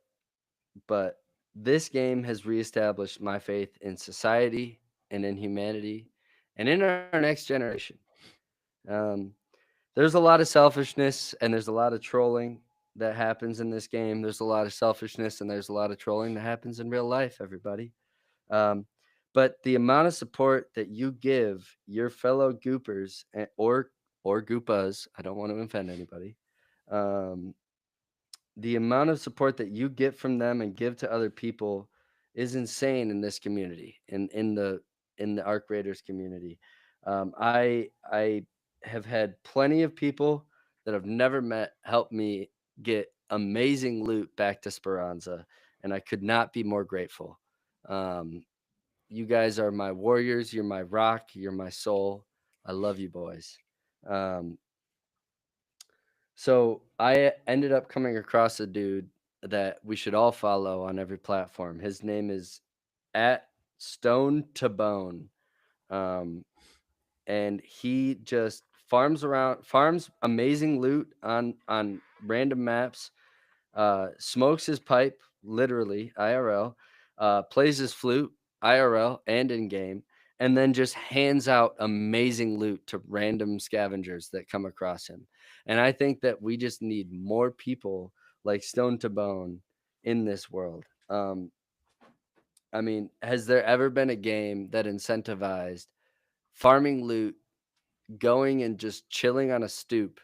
but this game has reestablished my faith in society and in humanity and in our next generation. Um, there's a lot of selfishness and there's a lot of trolling that happens in this game. There's a lot of selfishness and there's a lot of trolling that happens in real life, everybody. Um, but the amount of support that you give your fellow goopers or goopas, I don't want to offend anybody. Um, the amount of support that you get from them and give to other people is insane in this community, in the Arc Raiders community. I have had plenty of people that I've never met help me get amazing loot back to Speranza, and I could not be more grateful. Um, you guys are my warriors. You're my rock. You're my soul. I love you, boys. Um, so I ended up coming across a dude that we should all follow on every platform. His name is at Stone to Bone. Um, and he just farms amazing loot on random maps, smokes his pipe, literally IRL, plays his flute IRL and in game, and then just hands out amazing loot to random scavengers that come across him. And I think that we just need more people like Stone to Bone in this world. I mean, has there ever been a game that incentivized farming loot, going and just chilling on a stoop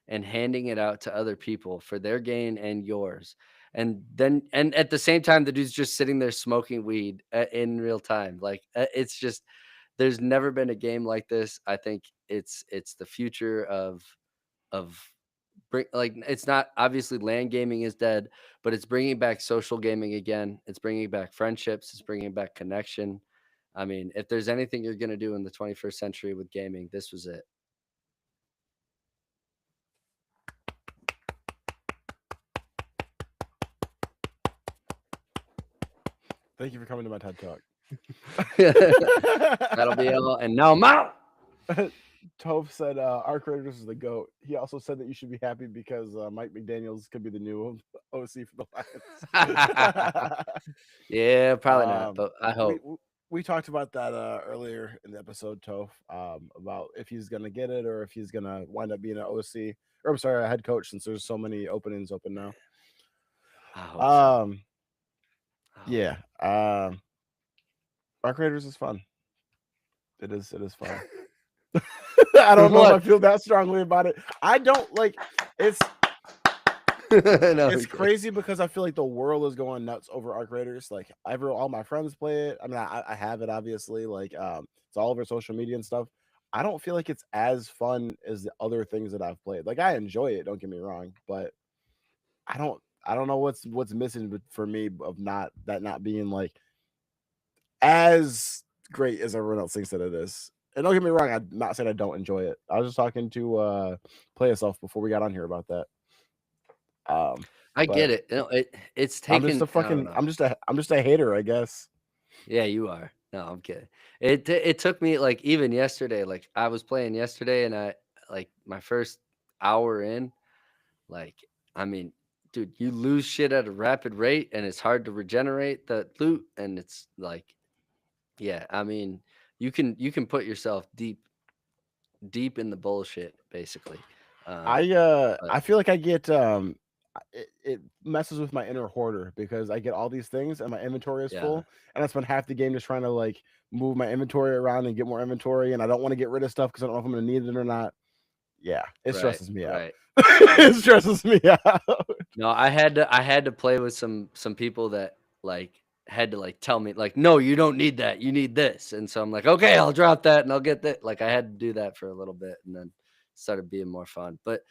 and handing it out to other people for their gain and yours? and at the same time, the dude's just sitting there smoking weed in real time. Like it's just there's never been a game like this. I think it's the future of like it's not obviously land gaming is dead, but it's bringing back social gaming again. It's bringing back friendships. It's bringing back connection. I mean, if there's anything you're gonna do in the 21st century with gaming, this was it. Thank you for coming to my TED Talk. That'll be all. And now I'm out. Toph said Arc Raiders is the GOAT. He also said that you should be happy because Mike McDaniels could be the new OC for the Lions. Yeah, probably not, but I hope. We talked about that earlier in the episode, Toph, about if he's going to get it or if he's going to wind up being an OC, or I'm sorry, a head coach, since there's so many openings open now. I hope so. Yeah. Arc Raiders is fun. It is fun. I don't know if I feel that strongly about it. I don't like it's No, it's crazy because I feel like the world is going nuts over Arc Raiders. Like all my friends play it. I mean, I have it obviously. Like it's all over social media and stuff. I don't feel like it's as fun as the other things that I've played. Like I enjoy it, don't get me wrong, but I don't know what's missing for me of not being like as great as everyone else thinks that it is. And don't get me wrong, I'm not saying I don't enjoy it. I was just talking to Play Yourself before we got on here about that. I get it. You know, it's taken. I'm just a hater, I guess. Yeah, you are. No, I'm kidding. It took me like even yesterday. Like I was playing yesterday, and I like my first hour in. Like I mean, dude, you lose shit at a rapid rate, and it's hard to regenerate the loot, and it's like, yeah. I mean, you can put yourself deep in the bullshit, basically. I feel like I get it messes with my inner hoarder because I get all these things and my inventory is full, and I spend half the game just trying to like move my inventory around and get more inventory, and I don't want to get rid of stuff because I don't know if I'm going to need it or not. Yeah, it stresses me out. It stresses me out. No, I had to play with some people that like had to like tell me like, no, you don't need that, you need this, and so I'm like, okay, I'll drop that and I'll get that. Like I had to do that for a little bit, and then started being more fun. But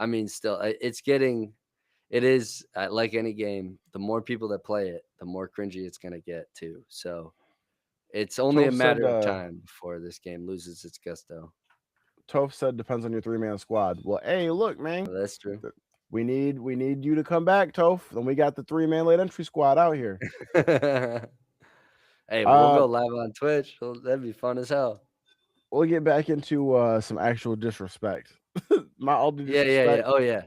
I mean, still, it is like any game. The more people that play it, the more cringy it's gonna get too. So it's only a matter of time before this game loses its gusto. Toph said depends on your 3-man squad. Well, hey, look, man. Well, that's true. We need you to come back, Toph. Then we got the 3-man late entry squad out here. Hey, we'll go live on Twitch. That'd be fun as hell. We'll get back into some actual disrespect. My all the disrespect. Yeah. Oh yeah.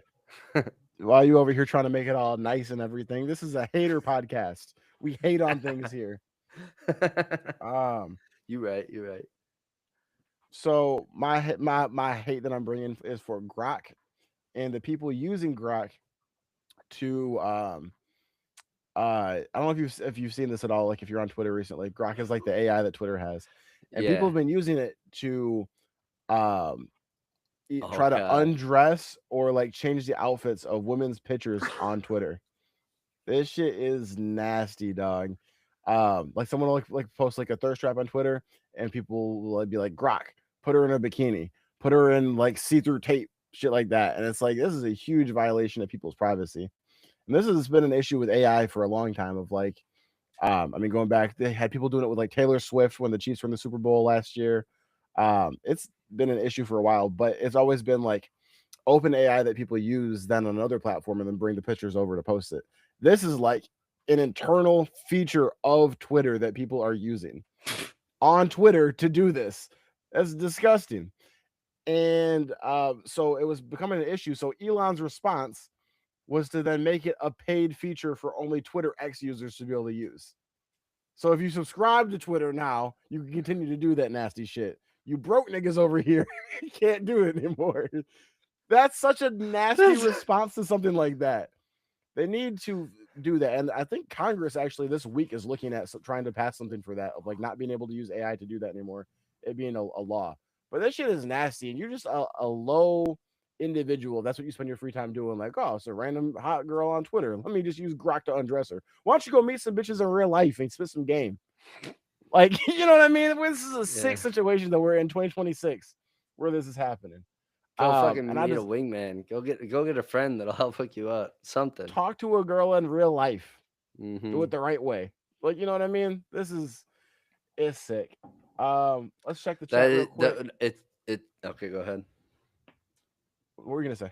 While you over here trying to make it all nice and everything, this is a hater podcast. We hate on things here. You're right. So my hate that I'm bringing is for Grok and the people using Grok to I don't know if you've seen this at all. Like if you're on Twitter recently, Grok is like the AI that Twitter has, and people have been using it to try to undress or like change the outfits of women's pictures on Twitter. This shit is nasty, dog. Like someone will like post like a thirst trap on Twitter, and people will be like, Grok, put her in a bikini, put her in like see-through tape, shit like that. And it's like this is a huge violation of people's privacy. And this has been an issue with AI for a long time. Of like, I mean, going back, they had people doing it with like Taylor Swift when the Chiefs were in the Super Bowl last year. It's been an issue for a while, but it's always been like open AI that people use then on another platform and then bring the pictures over to post it. This is like an internal feature of Twitter that people are using on Twitter to do this. That's disgusting. And so it was becoming an issue. So Elon's response was to then make it a paid feature for only Twitter X users to be able to use. So if you subscribe to Twitter now, you can continue to do that nasty shit. You broke niggas over here can't do it anymore. That's such a nasty response to something like that. They need to do that. And I think Congress actually this week is looking at trying to pass something for that, of like not being able to use AI to do that anymore, it being a law. But that shit is nasty. And you're just a low individual. That's what you spend your free time doing. Like, oh, it's a random hot girl on Twitter. Let me just use Grok to undress her. Why don't you go meet some bitches in real life and spit some game? Like, you know what I mean? This is a sick Yeah. situation that we're in 2026 where this is happening. Go fucking And I meet a just wingman. Go get a friend that'll help hook you up. Something. talk to a girl in real life. Do Mm-hmm. it the right way. Like, you know what I mean? It's sick. Let's check the That chat real is quick. it. Okay, go ahead. What were you gonna say?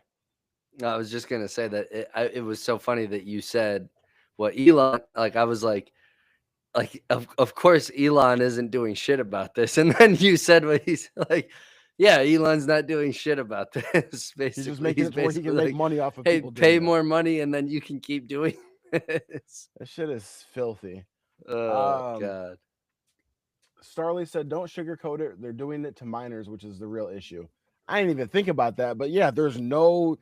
No, I was just gonna say that it was so funny that you said what Elon. Like I was like of course Elon isn't doing shit about this, and then you said what he's like. Yeah, Elon's not doing shit about this. He's just Basically, making he's it to where he basically can make like, money off of hey, people doing pay that. more money, and then you can keep doing this. That shit is filthy. Oh Um, God. Starley said, "Don't sugarcoat it. They're doing it to minors, which is the real issue." I didn't even think about that, but yeah, there's no,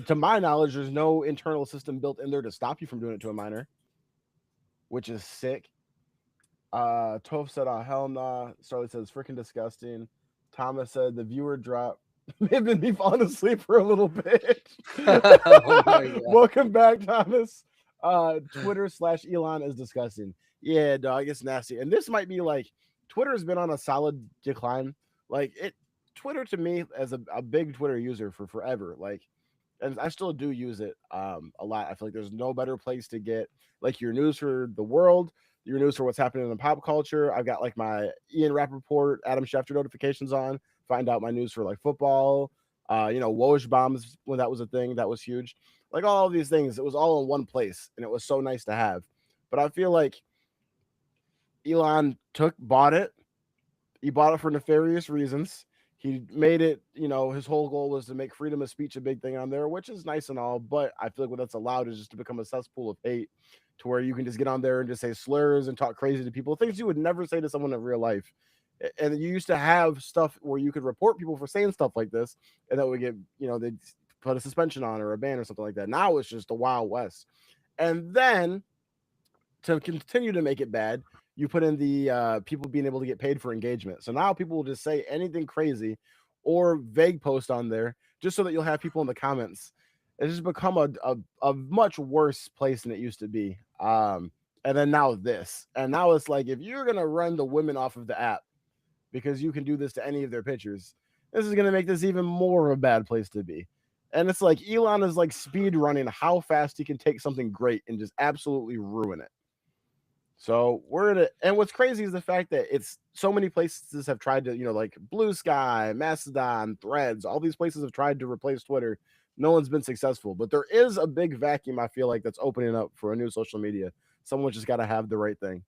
to my knowledge, there's no internal system built in there to stop you from doing it to a minor, which is sick. Toph said, "Oh hell nah." Starley says, "Freaking disgusting." Thomas said, "The viewer drop may have been me falling asleep for a little bit." Oh my God. Welcome back, Thomas. Twitter/Elon is disgusting. Yeah, dog, it's nasty. And this might be like Twitter has been on a solid decline. Like it, Twitter to me as a big Twitter user for forever. Like, and I still do use it a lot. I feel like there's no better place to get like your news for the world, your news for what's happening in pop culture. I've got like my Ian Rappaport, Adam Schefter notifications on. Find out my news for like football. Woj bombs when that was a thing that was huge. Like all of these things, it was all in one place, and it was so nice to have. But I feel like Elon bought it. He bought it for nefarious reasons. He made it, his whole goal was to make freedom of speech a big thing on there, which is nice and all. But I feel like what that's allowed is just to become a cesspool of hate to where you can just get on there and just say slurs and talk crazy to people, things you would never say to someone in real life. And you used to have stuff where you could report people for saying stuff like this, and that would get, they'd put a suspension on or a ban or something like that. Now it's just the Wild West. And then to continue to make it bad, you put in the people being able to get paid for engagement. So now people will just say anything crazy or vague post on there just so that you'll have people in the comments. It's just become a much worse place than it used to be. And then now this. And now it's like if you're going to run the women off of the app because you can do this to any of their pictures, this is going to make this even more of a bad place to be. And it's like Elon is like speed running how fast he can take something great and just absolutely ruin it. So we're in it. And what's crazy is the fact that it's so many places have tried to, like Blue Sky, Mastodon, Threads, all these places have tried to replace Twitter. No one's been successful, but there is a big vacuum, I feel like, that's opening up for a new social media. Someone just got to have the right thing.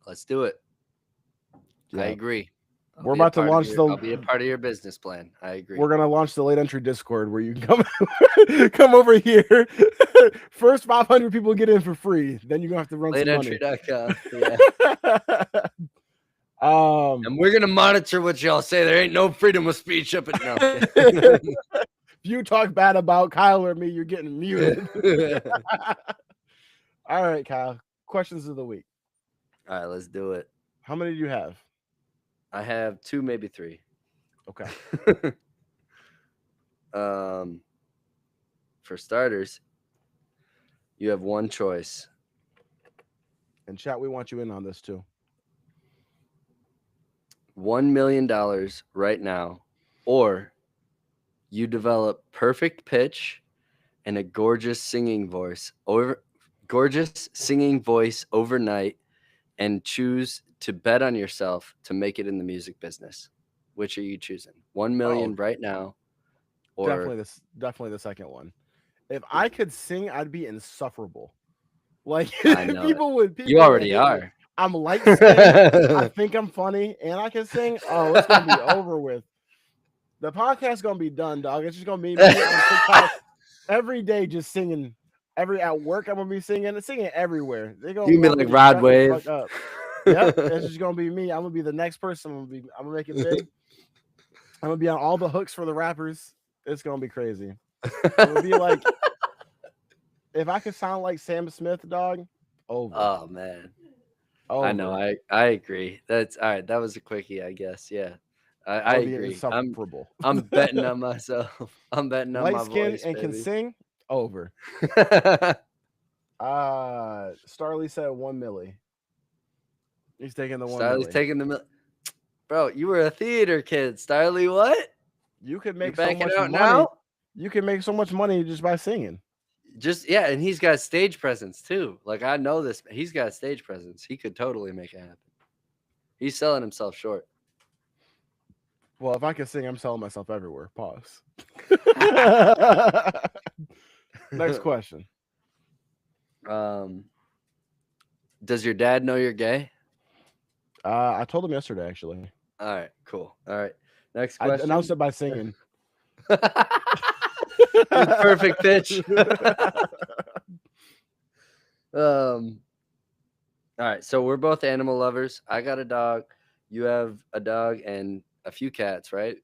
Let's do it. Yeah. I agree. We're about to launch I'll be a part of your business plan. I agree. We're gonna launch the late entry Discord where you can come over here. First 500 people get in for free. Then you're gonna have to run some money. LateEntry.com. Yeah. And we're gonna monitor what y'all say. There ain't no freedom of speech up at now. If you talk bad about Kyle or me, you're getting muted. All right, Kyle. Questions of the week. All right, let's do it. How many do you have? I have 2, maybe 3. Okay. For starters, you have one choice. And chat, we want you in on this too. $1 million right now, or you develop perfect pitch and a gorgeous singing voice overnight, and choose to bet on yourself to make it in the music business. Which are you choosing? 1 million right now, or definitely the second one. If I could sing, I'd be insufferable. Like I know people would. You already are. I'm light skinned. I think I'm funny, and I can sing. Oh, it's gonna be over with. The podcast's gonna be done, dog. It's just gonna be me on TikTok every day, just singing. At work, I'm gonna be singing everywhere. They're gonna be like Rod Wave. Yep, it's just gonna be me. I'm gonna be the next person. I'm gonna make it big. I'm gonna be on all the hooks for the rappers. It's gonna be crazy. It would be like if I could sound like Sam Smith, dog. Over. Oh man. Over. I know. I agree. That's all right. That was a quickie, I guess. Yeah. I or the agree. insufferable. I'm betting on myself. I'm betting on Light my skin voice, and can baby. sing. Over. Starly said 1 milli. He's taking the 1 Starley's milli. taking the bro. You were a theater kid, Starley. What? You could You're make so backing much out money. now? You can make so much money just by singing. Just yeah, and he's got stage presence too. Like I know this. He's got stage presence. He could totally make it happen. He's selling himself short. Well, if I can sing, I'm selling myself everywhere. Pause. Next question. Does your dad know you're gay? I told him yesterday, actually. All right, cool. All right, next I question. announced it by singing. With perfect pitch. All right, so we're both animal lovers. I got a dog. You have a dog and a few cats, right?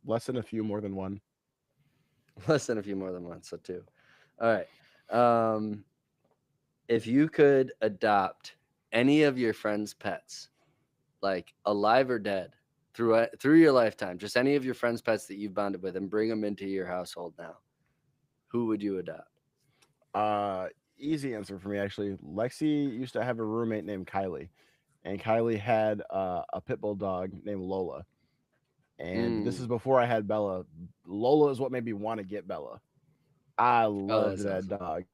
Less than a few, more than one. Less than a few more than one, so two. All right. If you could adopt any of your friends' pets, like alive or dead, through your lifetime, just any of your friends' pets that you've bonded with, and bring them into your household now, who would you adopt? Easy answer for me, actually. Lexi used to have a roommate named Kylie, and Kylie had a pit bull dog named Lola. And this is before I had Bella. Lola is what made me want to get Bella. I loved that's that awesome. dog.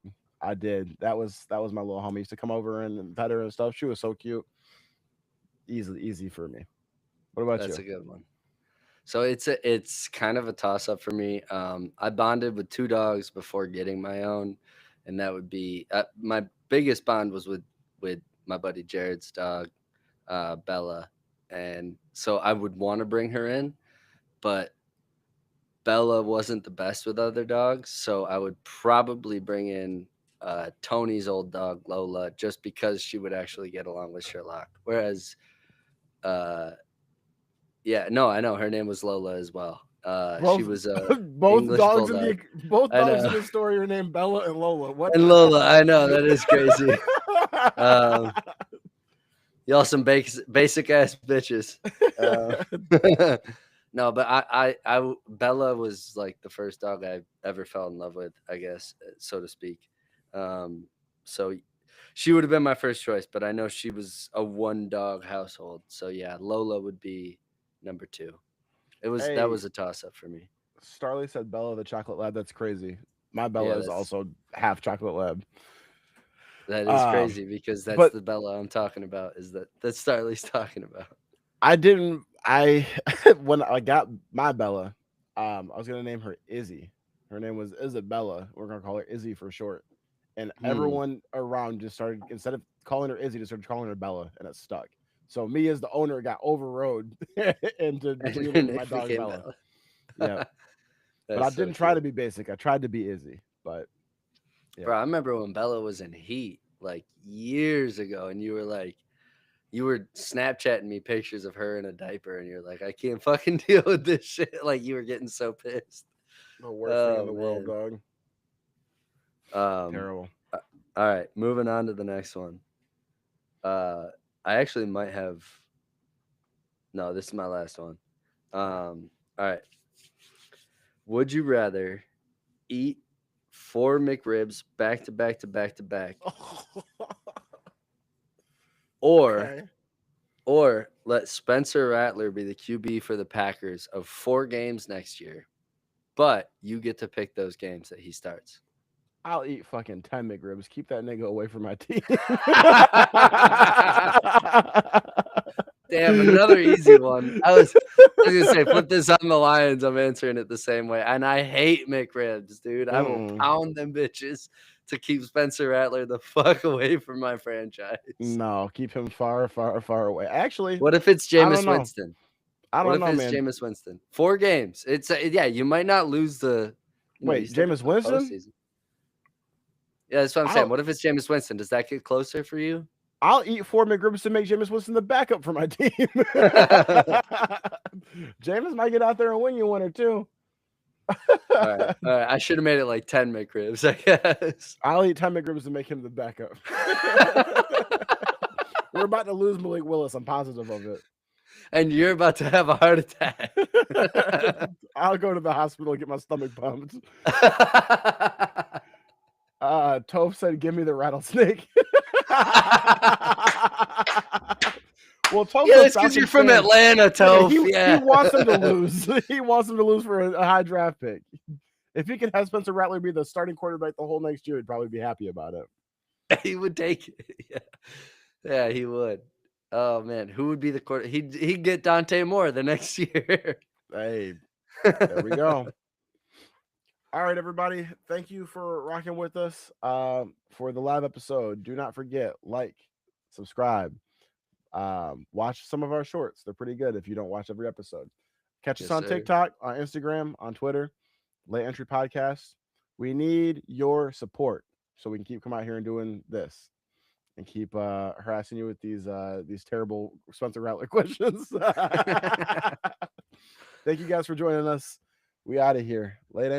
I did. That was my little homie. Used to come over and pet her and stuff. She was so cute. Easy for me. What about That's you? a good one. So it's kind of a toss up for me. I bonded with two dogs before getting my own, and that would be my biggest bond was with my buddy Jared's dog, Bella, and so I would want to bring her in, but Bella wasn't the best with other dogs, so I would probably bring in Tony's old dog Lola just because she would actually get along with Sherlock, whereas. Uh, Yeah, no, I know. Her name was Lola as well. She Both was a both English dogs in bulldog. the both I dogs in know. the story are named Bella and Lola. What And the Lola, I hell? know that is crazy. Y'all some basic ass bitches. No, but Bella was like the first dog I ever fell in love with, I guess, so to speak. So she would have been my first choice, but I know she was a one dog household. So yeah, Lola would be number two. That Hey, was a toss up for me. Starly said Bella the chocolate lab. That's crazy. My Bella Yeah, is also half chocolate lab. that is crazy because that's But the Bella I'm talking about. That's Starley's talking about. I didn't. I when I got my Bella, I was gonna name her Izzy. Her name was Isabella. We're gonna call her Izzy for short. And Hmm. everyone around just started, instead of calling her Izzy, just started calling her Bella, and it stuck. So me as the owner got overrode into And her renaming name my dog became Bella. Bella. Yeah, but That's I so didn't try to cute, be basic. I tried to be Izzy, but yeah. bro. I remember when Bella was in Heat like years ago, and you were Snapchatting me pictures of her in a diaper, and you're like, I can't fucking deal with this shit. Like you were getting so pissed. The worst thing in Oh the world, man. dog. Um. Terrible. All right, moving on to the next one. Uh, I actually might have. No, this is my last one. All right. Would you rather eat four McRibs back to back to back to back, or Okay. let Spencer Rattler be the QB for the Packers of 4 games next year, but you get to pick those games that he starts? I'll eat fucking 10 McRibs. Keep that nigga away from my team. Damn, another easy one. I was gonna say, put this on the Lions. I'm answering it the same way, and I hate McRibs, dude. I will Mm-mm. pound them bitches to keep Spencer Rattler the fuck away from my franchise. No, keep him far, far, far away. Actually, What if it's I don't Jameis know. Winston? I What don't if know, it's man. Jameis Winston? 4 games. It's yeah. You might not lose the. You Wait, still get Jameis the Winston? postseason. Yeah, that's what I'm saying. I'll What if it's Jameis Winston? Does that get closer for you? I'll eat 4 McRibs to make Jameis Winston the backup for my team. Jameis might get out there and win you one or two. All right. I should have made it like 10 McRibs, I guess. I'll eat 10 McRibs to make him the backup. We're about to lose Malik Willis. I'm positive of it. and you're about to have a heart attack. I'll go to the hospital and get my stomach pumped. Toph said, "Give me the rattlesnake." Well, Toph's Yeah, a that's because you're Falcons from fan. Atlanta, Toph. Yeah, He wants them to lose. He wants them to lose for a high draft pick. If he could have Spencer Rattler be the starting quarterback the whole next year, he'd probably be happy about it. he would take it. Yeah, he would. Oh man, who would be the quarter? He'd get Dante Moore the next year. Hey, there we go. All right, everybody. Thank you for rocking with us for the live episode. Do not forget, like, subscribe, watch some of our shorts. They're pretty good if you don't watch every episode. Catch us on TikTok, on Instagram, on Twitter, Late Entry Podcast. We need your support so we can keep coming out here and doing this and keep harassing you with these terrible Spencer Rattler questions. Thank you guys for joining us. We out of here. Late